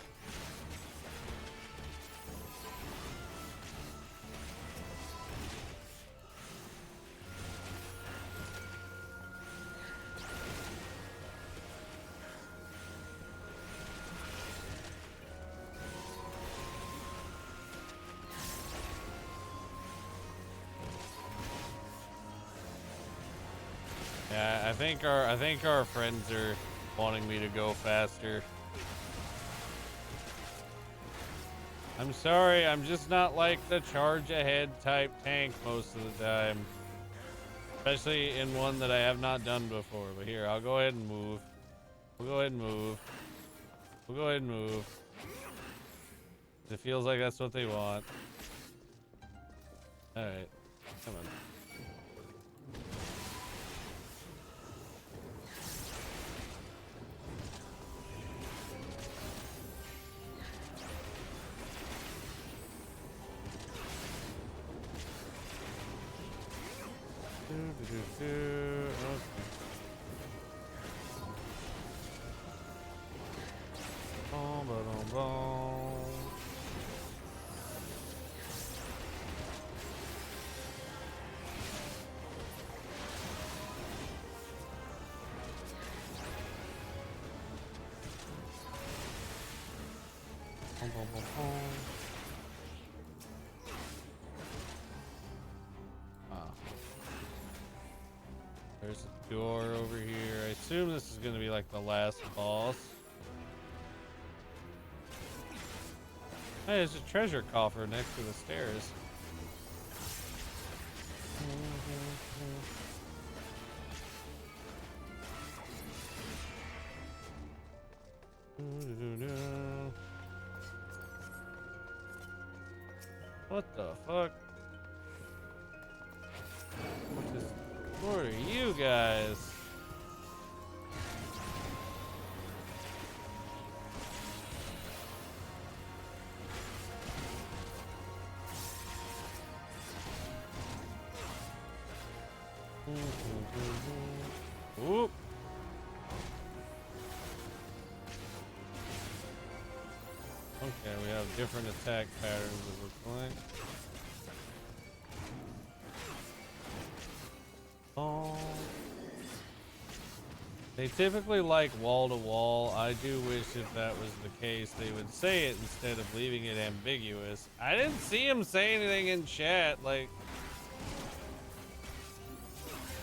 [SPEAKER 2] Yeah, I think our friends are wanting me to go faster. I'm sorry, I'm just not like the charge ahead type tank most of the time. Especially in one that I have not done before. But here, I'll go ahead and move. We'll go ahead and move. We'll go ahead and move. It feels like that's what they want. Alright. Come on. Okay. Boom, boom, boom. Boom, boom, boom, boom. There's a door over here. I assume this is going to be like the last boss. Hey, there's a treasure coffer next to the stairs. What the fuck? What are you guys? Oop. Okay, we have different attack patterns, it looks like. Oh. They typically like wall to wall. I do wish if that was the case, they would say it instead of leaving it ambiguous. I didn't see him say anything in chat, like...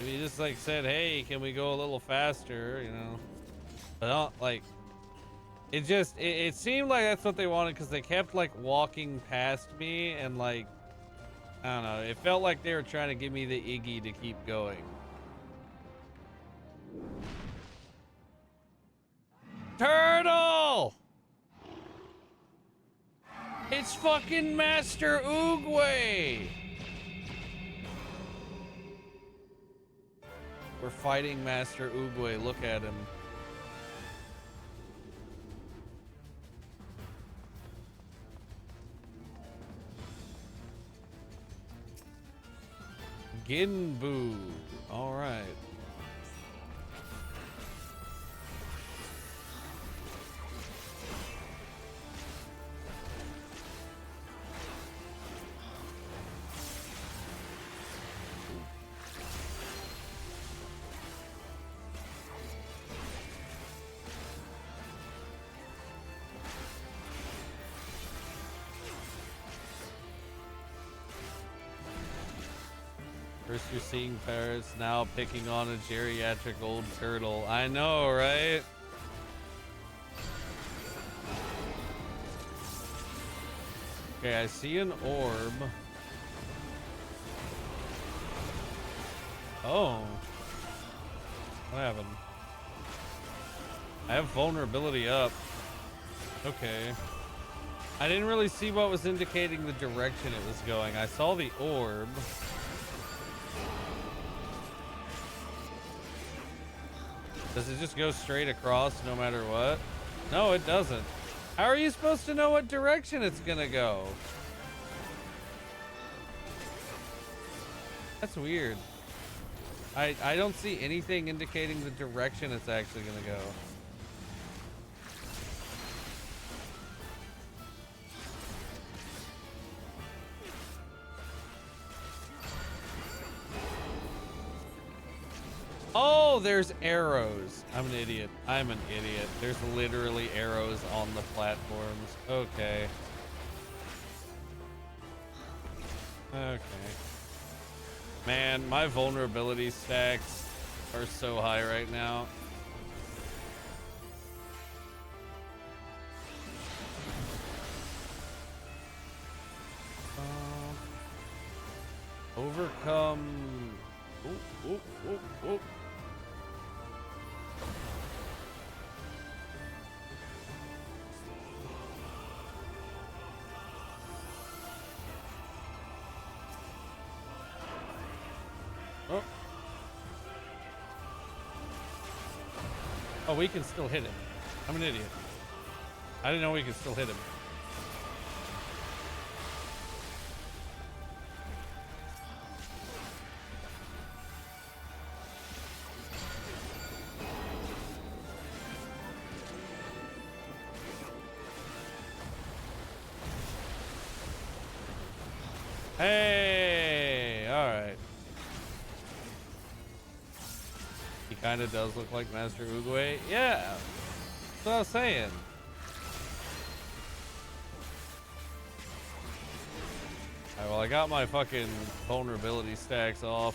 [SPEAKER 2] If he just like said, hey, can we go a little faster, you know? But I don't, like... It seemed like that's what they wanted because they kept like walking past me and like, I don't know, it felt like they were trying to give me the Iggy to keep going. Turtle! It's fucking Master Oogway! We're fighting Master Oogway, look at him. Ginbu. All right. First you're seeing parrots, now picking on a geriatric old turtle. I know, right? Okay, I see an orb. Oh. What happened? I have vulnerability up. Okay. I didn't really see what was indicating the direction it was going. I saw the orb. Does it just go straight across no matter what? No, it doesn't. How are you supposed to know what direction it's gonna go? That's weird. I don't see anything indicating the direction it's actually gonna go. Oh, there's arrows. I'm an idiot. I'm an idiot. There's literally arrows on the platforms. Okay. Okay. Man, my vulnerability stacks are so high right now. Overcome. Ooh, ooh, ooh, ooh. Oh. Oh, we can still hit him. I'm an idiot. I didn't know we could still hit him. Hey, all right. He kind of does look like Master Oogway. Yeah, that's what I was saying. All right, well, I got my fucking vulnerability stacks off.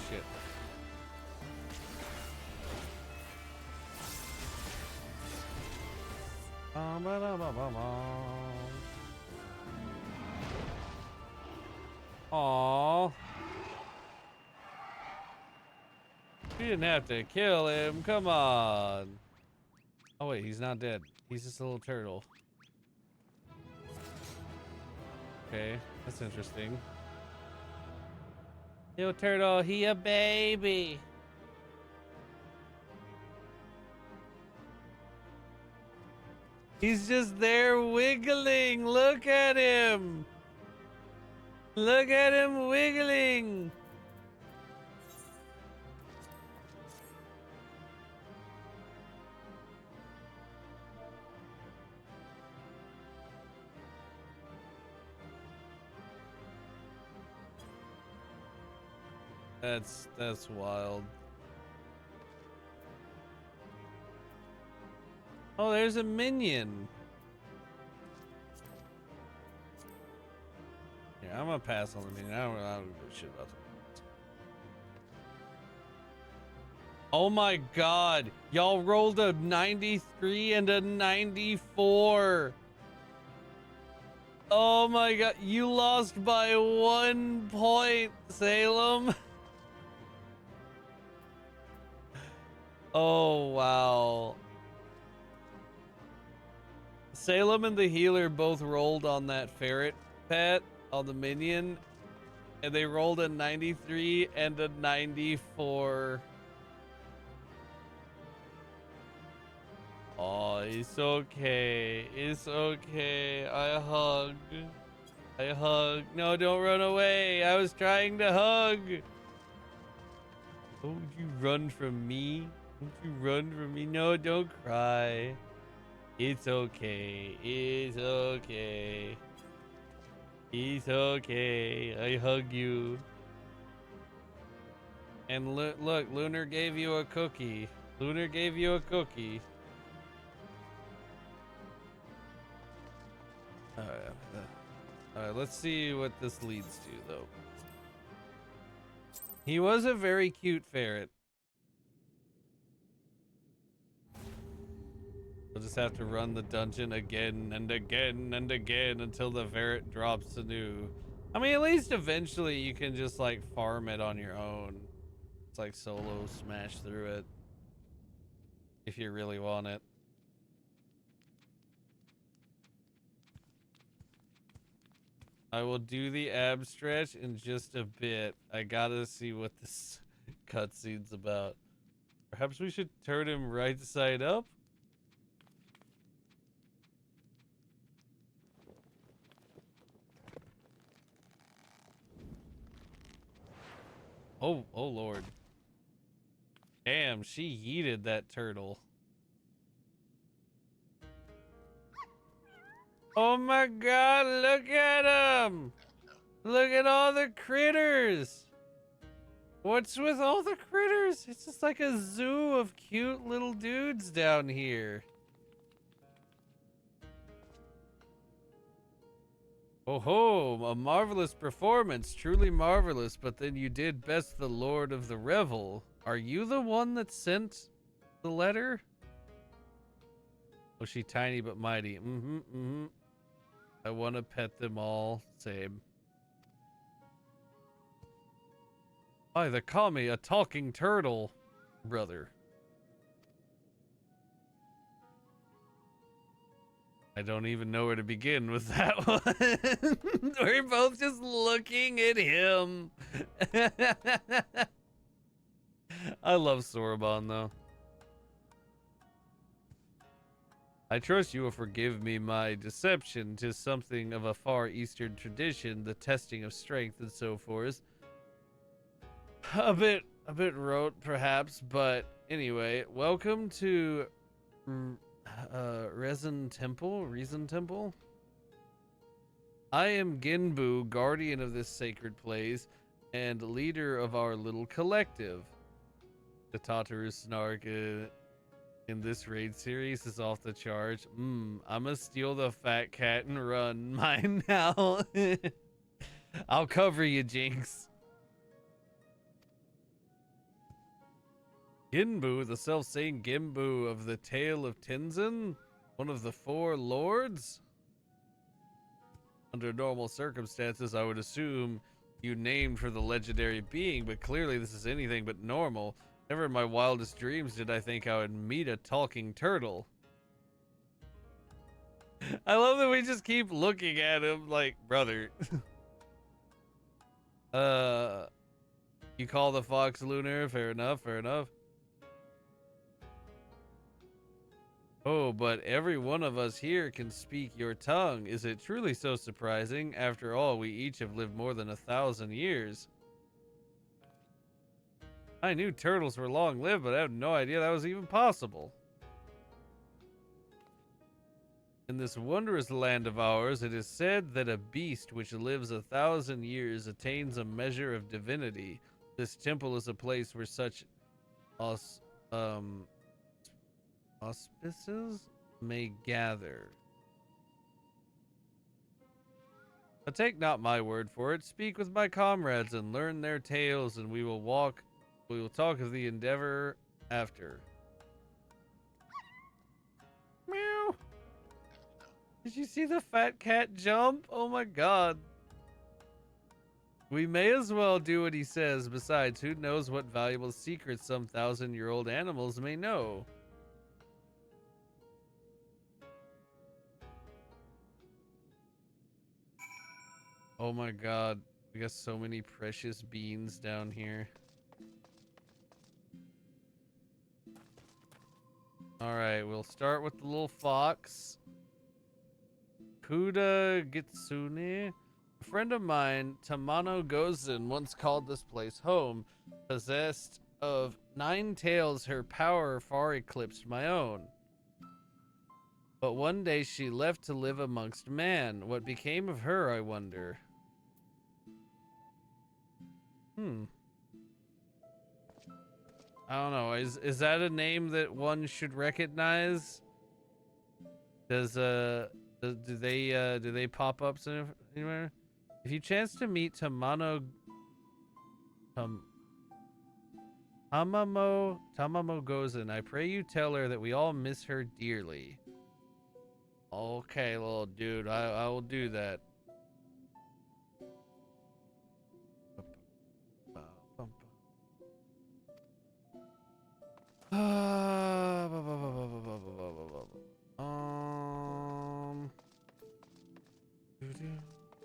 [SPEAKER 2] Shit. Aww. You didn't have to kill him. Come on. Oh wait, he's not dead. He's just a little turtle. Okay, that's interesting. Little turtle, he a baby. He's just there wiggling. Look at him. Look at him wiggling. That's wild. Oh, there's a minion. Yeah, I'm gonna pass on the minion. I don't give a shit about that. Oh my god. Y'all rolled a 93 and a 94. Oh my god. You lost by 1 point, Salem. Oh, wow. Salem and the healer both rolled on that ferret pet, on the minion, and they rolled a 93 and a 94. Oh, it's okay. It's okay. I hug. I hug. No, don't run away. I was trying to hug. Oh, you run from me? Don't you run from me? No, don't cry. It's okay. It's okay. It's okay. I hug you. And look, Lunar gave you a cookie. Lunar gave you a cookie. Alright, let's see what this leads to, though. He was a very cute ferret. We'll just have to run the dungeon again and again and again until the ferret drops anew. I mean, at least eventually you can just, like, farm it on your own. It's like solo smash through it. If you really want it. I will do the ab stretch in just a bit. I gotta see what this cutscene's about. Perhaps we should turn him right side up? Oh Lord. Damn, she yeeted that turtle. Oh my god, look at him! Look at all the critters! What's with all the critters? It's just like a zoo of cute little dudes down here. Oh ho, a marvelous performance, truly marvelous, but then you did best the Lord of the Revel. Are you the one that sent the letter? Oh, she tiny but mighty. I want to pet them all. Same. Why, they call me a talking turtle, brother. I don't even know where to begin with that one. We're both just looking at him. I love Soroban, though. I trust you will forgive me my deception to something of a far eastern tradition, the testing of strength and so forth. A bit rote, perhaps, but anyway, welcome to Reason Temple. I am Ginbu, guardian of this sacred place and leader of our little collective. The Tataru snark in this raid series is off the charts. I'ma steal the fat cat and run mine now. I'll cover you, Jinx. Ginbu, the self-same Ginbu of the Tale of Tenzin, one of the 4 lords? Under normal circumstances, I would assume you named for the legendary being, but clearly this is anything but normal. Never in my wildest dreams did I think I would meet a talking turtle. I love that we just keep looking at him like, brother. You call the fox lunar? Fair enough, fair enough. Oh, but every one of us here can speak your tongue. Is it truly so surprising? After all, we each have lived more than 1,000 years. I knew turtles were long-lived, but I had no idea that was even possible. In this wondrous land of ours, it is said that a beast which lives 1,000 years attains a measure of divinity. This temple is a place where such auspices may gather. But take not my word for it. Speak with my comrades and learn their tales, and we will talk of the endeavor after. Meow. Did you see the fat cat jump? Oh my god. We may as well do what he says. Besides, who knows what valuable secrets some 1,000-year-old animals may know. Oh my god. We got so many precious beans down here. Alright, we'll start with the little fox. Kuda Gitsune. A friend of mine, Tamano Gozen, once called this place home. Possessed of 9 tails, her power far eclipsed my own. But one day she left to live amongst man. What became of her, I wonder? I don't know. Is that a name that one should recognize? Do they pop up anywhere? If you chance to meet Tamamo Gozen, I pray you tell her that we all miss her dearly. Okay, little dude, I will do that.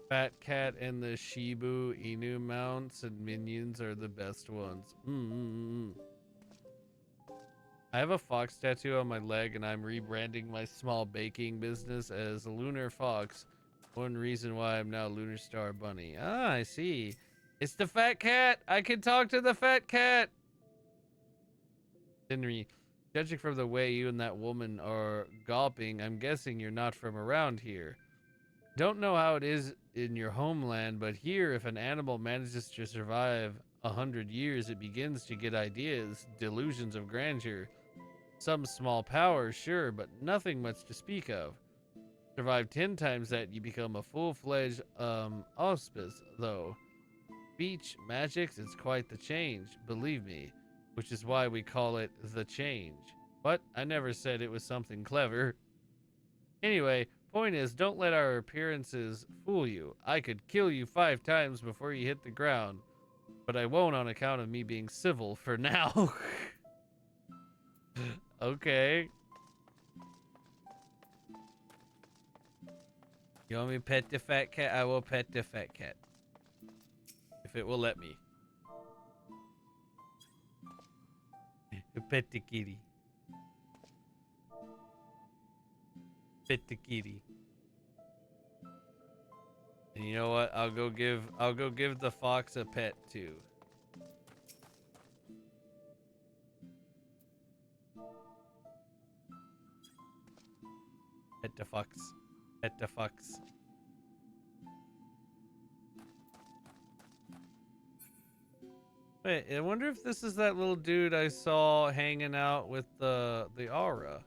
[SPEAKER 2] Fat Cat and the Shibu Inu mounts and minions are the best ones. I have a fox tattoo on my leg, and I'm rebranding my small baking business as Lunar Fox. One reason why I'm now Lunar Star Bunny. Ah, I see. It's the Fat Cat! I can talk to the Fat Cat! Henry, judging from the way you and that woman are gawping, I'm guessing you're not from around here. Don't know how it is in your homeland, but here, if an animal manages to survive 100 years, it begins to get ideas, delusions of grandeur. Some small power, sure, but nothing much to speak of. Survive 10 times that, you become a full-fledged, auspice, though. Speech, magics, it's quite the change, believe me. Which is why we call it the change. But I never said it was something clever. Anyway, point is, don't let our appearances fool you. I could kill you 5 times before you hit the ground. But I won't on account of me being civil for now. Okay. You want me to pet the fat cat? I will pet the fat cat. If it will let me. Pet the kitty. Pet the kitty. And you know what? I'll go give the fox a pet too. Pet the fox. Pet the fox. Wait, I wonder if this is that little dude I saw hanging out with the aura.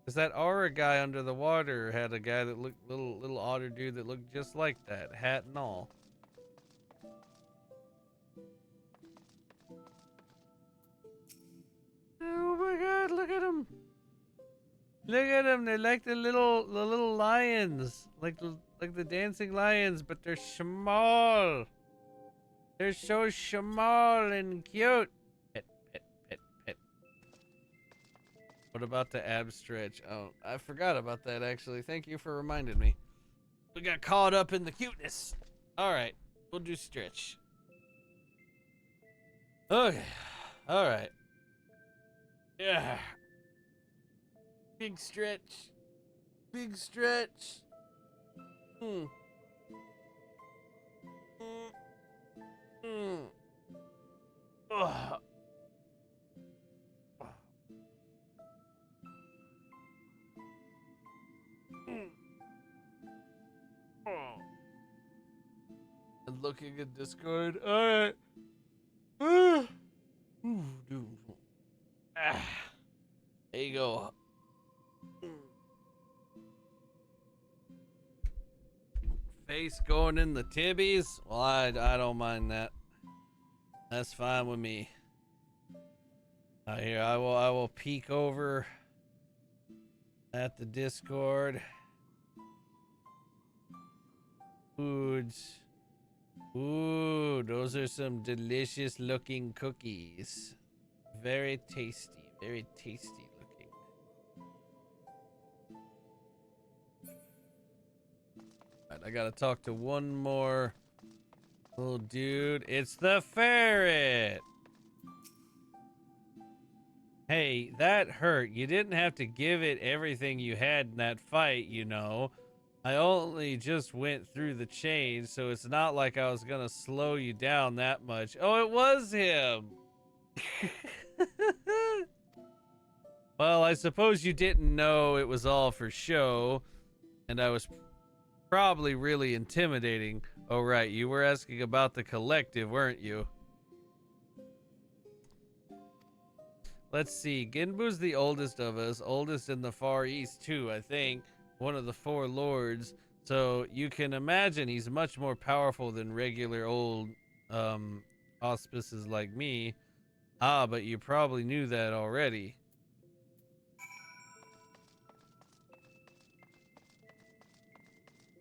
[SPEAKER 2] Cause that aura guy under the water had a guy that looked little otter dude that looked just like that, hat and all. Oh my god, look at them. Look at them, they're like the little lions. Like the dancing lions, but they're small. They're so small and cute. Pet, pet, pet. What about the ab stretch? Oh, I forgot about that actually. Thank you for reminding me. We got caught up in the cuteness. All right, we'll do stretch. Okay, all right. Yeah. Big stretch. Big stretch. Hmm. Ugh. And looking at Discord. All right. There you go. Face going in the tibbies. Well, I don't mind that. That's fine with me. Here, I will peek over at the Discord. Foods. Ooh, those are some delicious looking cookies. Very tasty. Very tasty looking. Alright, I gotta talk to one more little dude. It's the ferret. Hey, that hurt. You didn't have to give it everything you had in that fight, you know. I only just went through the chain, so it's not like I was gonna slow you down that much. Oh, it was him! Well, I suppose you didn't know it was all for show, and I was probably really intimidating. Oh, right, you were asking about the collective, weren't you? Let's see, Ginbu's the oldest of us, oldest in the Far East too, I think. One of the 4 lords, so you can imagine he's much more powerful than regular old auspices like me. Ah, but you probably knew that already.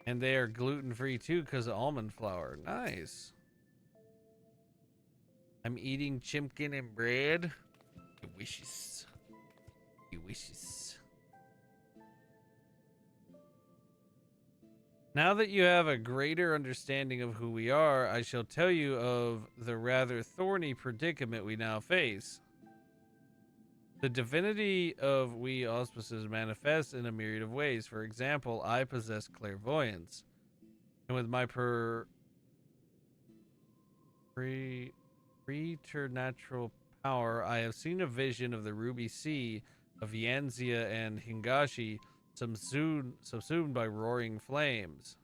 [SPEAKER 2] And they are gluten-free too because of almond flour. Nice. I'm eating chimkin and bread. Delicious. Delicious. Now that you have a greater understanding of who we are, I shall tell you of the rather thorny predicament we now face. The divinity of we auspices manifests in a myriad of ways. For example, I possess clairvoyance. And with my preternatural power, I have seen a vision of the ruby sea of Yanzia and Hingashi subsumed by roaring flames.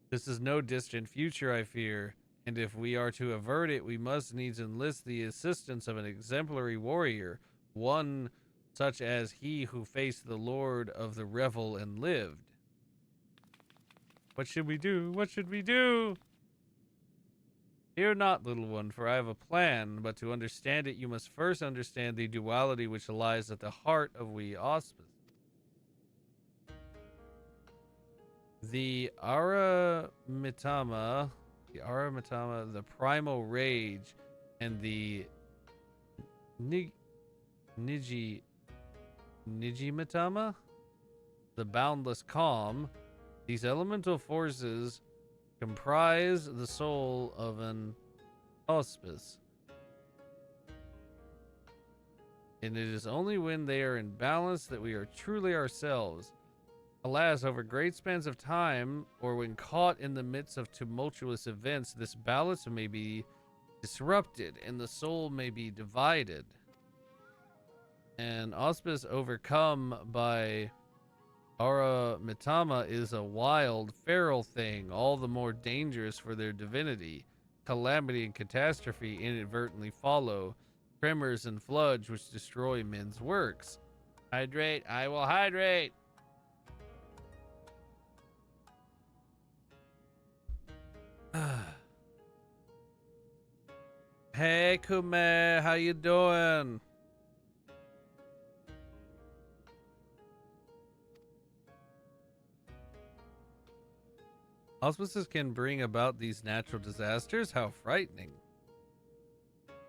[SPEAKER 2] This is no distant future, I fear, and if we are to avert it, we must needs enlist the assistance of an exemplary warrior, one such as he who faced the Lord of the Revel and lived. What should we do? What should we do? Fear not, little one, for I have a plan, but to understand it, you must first understand the duality which lies at the heart of we auspice. The Aramitama, the primal rage, and the Nijimatama, the boundless calm, these elemental forces comprise the soul of an auspice. And it is only when they are in balance that we are truly ourselves. Alas, over great spans of time, or when caught in the midst of tumultuous events, this balance may be disrupted and the soul may be divided. An auspice overcome by Aramitama is a wild, feral thing, all the more dangerous for their divinity. Calamity and catastrophe inadvertently follow, tremors and floods which destroy men's works. Hydrate, I will hydrate. Hey, Kume, how you doing? Auspices can bring about these natural disasters? How frightening.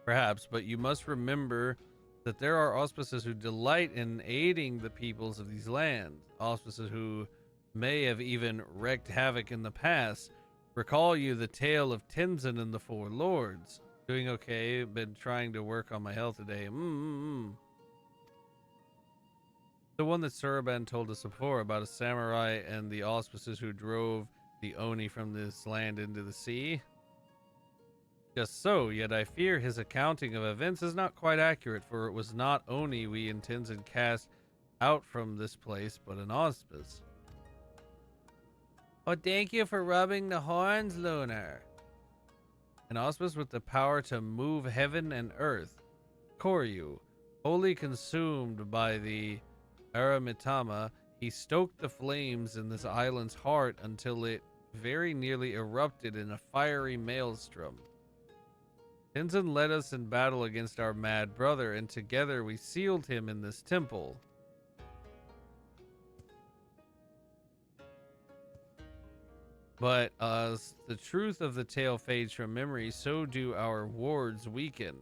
[SPEAKER 2] Perhaps, but you must remember that there are auspices who delight in aiding the peoples of these lands, auspices who may have even wreaked havoc in the past. Recall you the tale of Tenzin and the Four Lords. Doing okay, been trying to work on my health today. The one that Suraban told us before about a samurai and the auspices who drove the Oni from this land into the sea. Just so, yet I fear his accounting of events is not quite accurate, for it was not Oni we in Tenzin cast out from this place, but an auspice. Oh, thank you for rubbing the horns, Lunar. An auspice with the power to move heaven and earth. Koryu, wholly consumed by the Aramitama, he stoked the flames in this island's heart until it very nearly erupted in a fiery maelstrom. Tenzin led us in battle against our mad brother, and together we sealed him in this temple. But as the truth of the tale fades from memory, so do our wards weaken,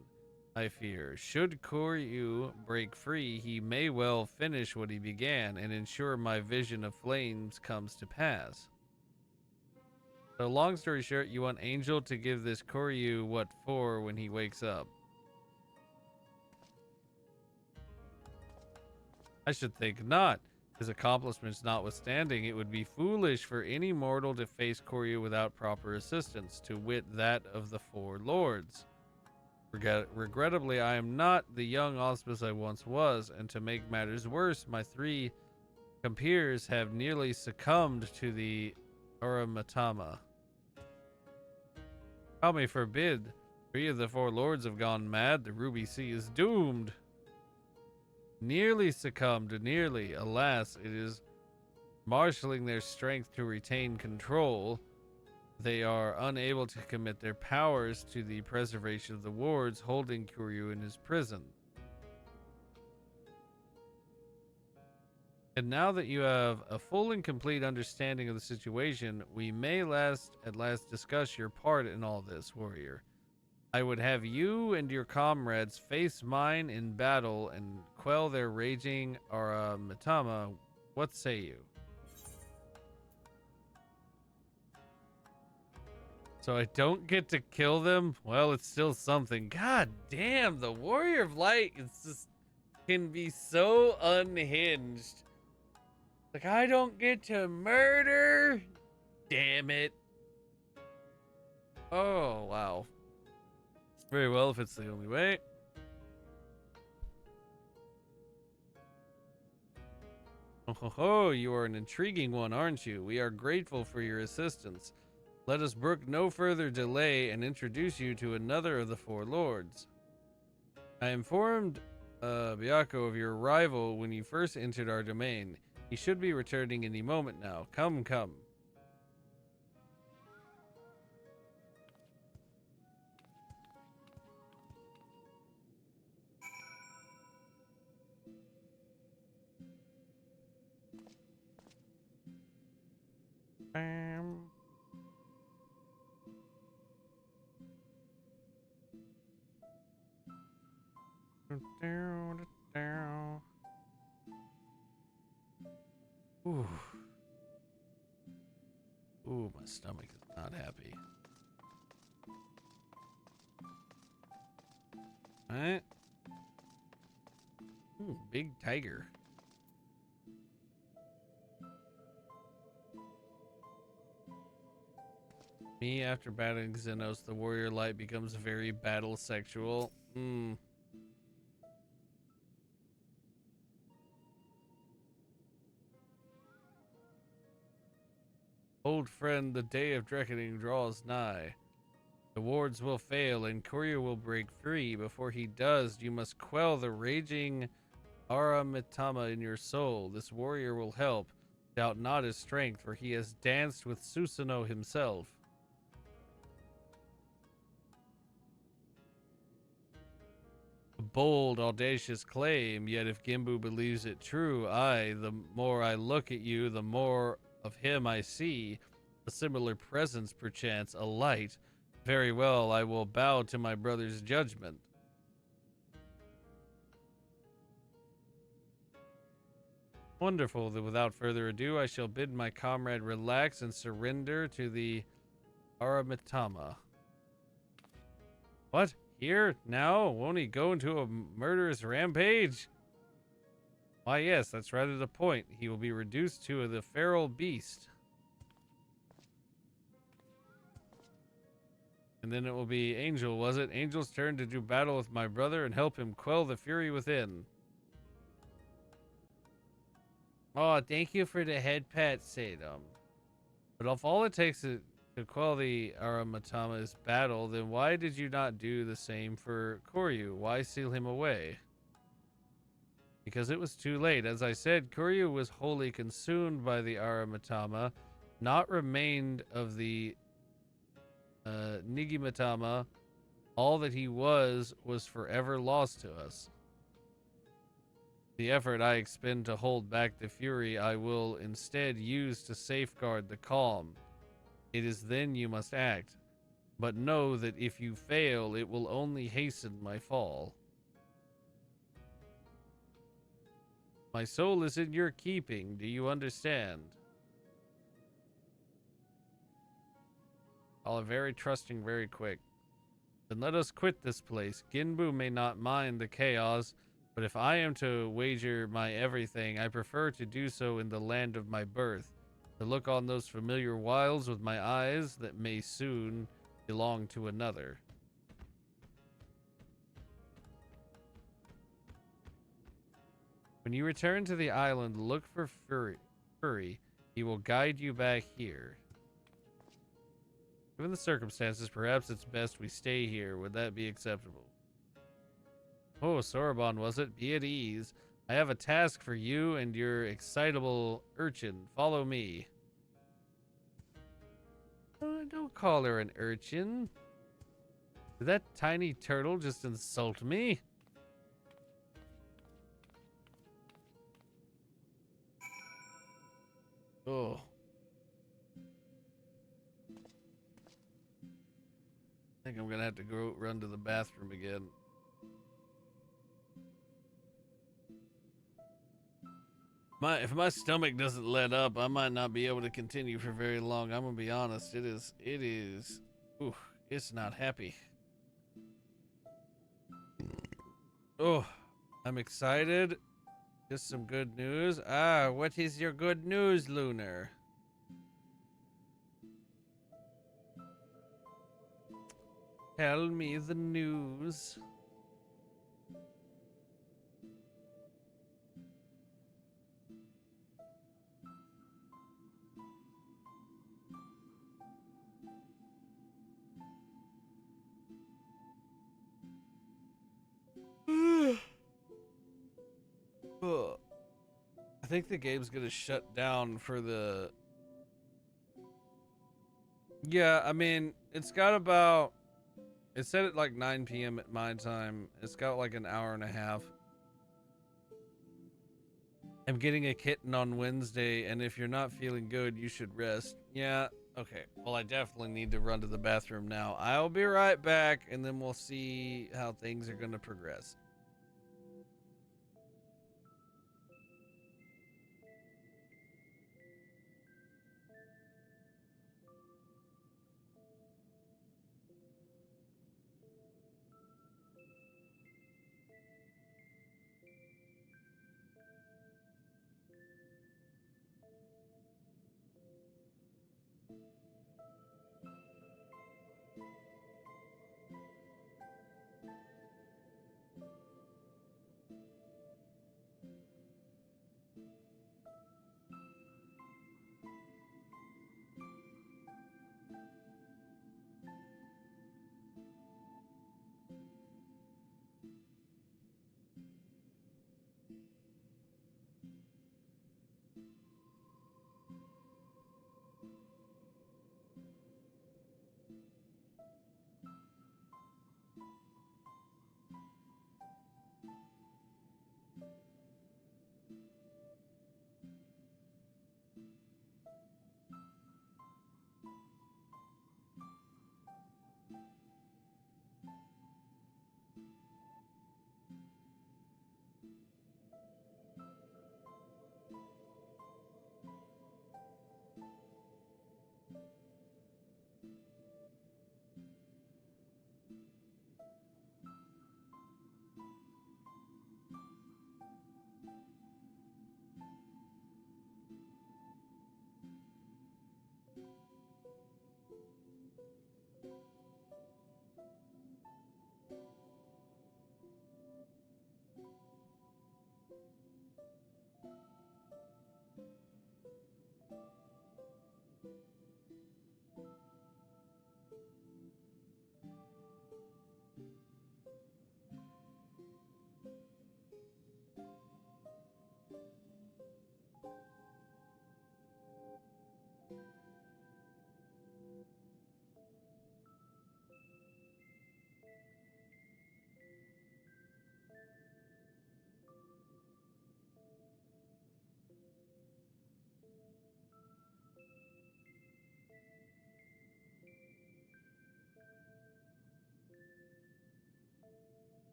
[SPEAKER 2] I fear. Should Koryu break free, he may well finish what he began and ensure my vision of flames comes to pass. So long story short, you want Angel to give this Koryu what for when he wakes up? I should think not. His accomplishments notwithstanding, it would be foolish for any mortal to face Koryu without proper assistance, to wit that of the Four Lords. Regrettably, I am not the young auspice I once was, and to make matters worse, my 3 compeers have nearly succumbed to the Aramitama. God may forbid, 3 of the 4 lords have gone mad. The Ruby Sea is doomed. Nearly succumbed, nearly. Alas, it is marshaling their strength to retain control. They are unable to commit their powers to the preservation of the wards, holding Koryu in his prison. And now that you have a full and complete understanding of the situation, we may at last discuss your part in all this, warrior. I would have you and your comrades face mine in battle and quell their raging Aramitama. What say you? So I don't get to kill them? Well, it's still something. God damn, the Warrior of Light can be so unhinged. Like, I don't get to murder? Damn it. Oh, wow. Very well, if it's the only way. Oh, you are an intriguing one, aren't you? We are grateful for your assistance. Let us brook no further delay and introduce you to another of the 4 lords. I informed Byako of your arrival when you first entered our domain. He should be returning any moment now. Come, come. Ooh. Ooh, my stomach is not happy. Alright. Ooh, big tiger. Me after battling Xenos, the warrior light becomes very battle sexual. Old friend, the day of reckoning draws nigh. The wards will fail and Koryu will break free. Before he does, you must quell the raging Aramitama in your soul. This warrior will help. Doubt not his strength, for he has danced with Susanoo himself. A bold, audacious claim, yet if Gimbu believes it true, the more I look at you, the more of him I see. A similar presence, perchance, a light. Very well, I will bow to my brother's judgment. Wonderful. Then without further ado, I shall bid my comrade relax and surrender to the Aramitama. What? Here? Now? Won't he go into a murderous rampage? Why, yes, that's rather the point. He will be reduced to the feral beast. And then it will be Angel, was it? Angel's turn to do battle with my brother and help him quell the fury within. Oh, thank you for the head pat, Sadum. But if all it takes to quell the Aramitama's battle, then why did you not do the same for Koryu? Why seal him away? Because it was too late. As I said, Koryu was wholly consumed by the Aramitama. Not remained of the Nigimatama. All that he was forever lost to us. The effort I expend to hold back the fury I will instead use to safeguard the calm. It is then you must act. But know that if you fail, it will only hasten my fall. My soul is in your keeping. Do you understand? All are very trusting, very quick. Then let us quit this place. Ginbu may not mind the chaos, but if I am to wager my everything, I prefer to do so in the land of my birth, to look on those familiar wilds with my eyes that may soon belong to another. When you return to the island, look for Furry. He will guide you back here. Given the circumstances, perhaps it's best we stay here. Would that be acceptable? Oh, Sorbonne, was it? Be at ease. I have a task for you and your excitable urchin. Follow me. Don't call her an urchin. Did that tiny turtle just insult me? Oh. I think I'm gonna have to go run to the bathroom again. If my stomach doesn't let up, I might not be able to continue for very long. I'm gonna be honest. It is. Ooh, it's not happy. Oh, I'm excited. Just some good news. Ah, what is your good news, Lunar? Tell me the news. I think the game's gonna shut down for the... Yeah, I mean, it's got about... It said at like 9 p.m. at my time. It's got like an hour and a half. I'm getting a kitten on Wednesday, and if you're not feeling good, you should rest. Yeah, okay. Well, I definitely need to run to the bathroom now. I'll be right back, and then we'll see how things are going to progress.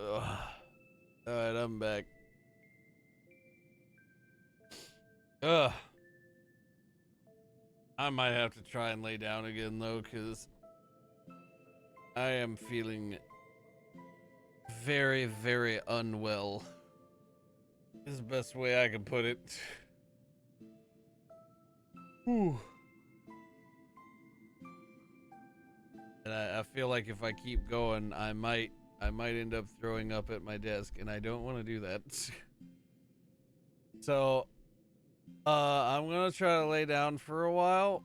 [SPEAKER 2] Ugh. All right, I'm back. Ugh. I might have to try and lay down again though, because I am feeling very, very unwell. Is the best way I can put it. Whew. And I feel like if I keep going, I might end up throwing up at my desk, and I don't want to do that. So, I'm gonna try to lay down for a while.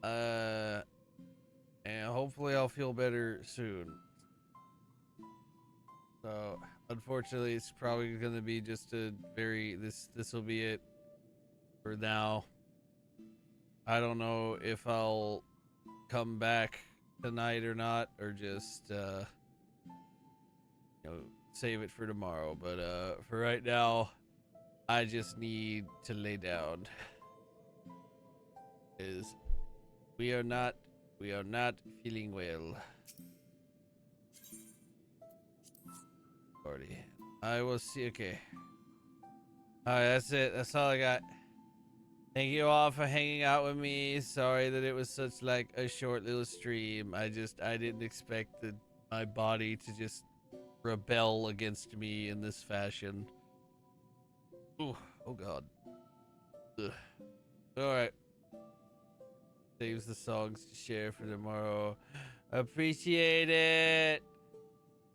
[SPEAKER 2] And hopefully I'll feel better soon. So, unfortunately, it's probably gonna be just a this will be it for now. I don't know if I'll come back tonight or not, or just save it for tomorrow. But for right now, I just need to lay down. Is we are not feeling well. Already. I will see. Okay. Alright, that's it. That's all I got. Thank you all for hanging out with me. Sorry that it was such like a short little stream. I didn't expect my body to just rebel against me in this fashion. Ooh, oh god. Ugh. Alright. Saves the songs to share for tomorrow. Appreciate it.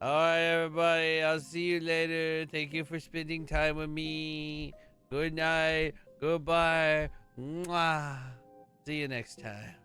[SPEAKER 2] Alright, everybody. I'll see you later. Thank you for spending time with me. Good night. Goodbye. Mwah. See you next time.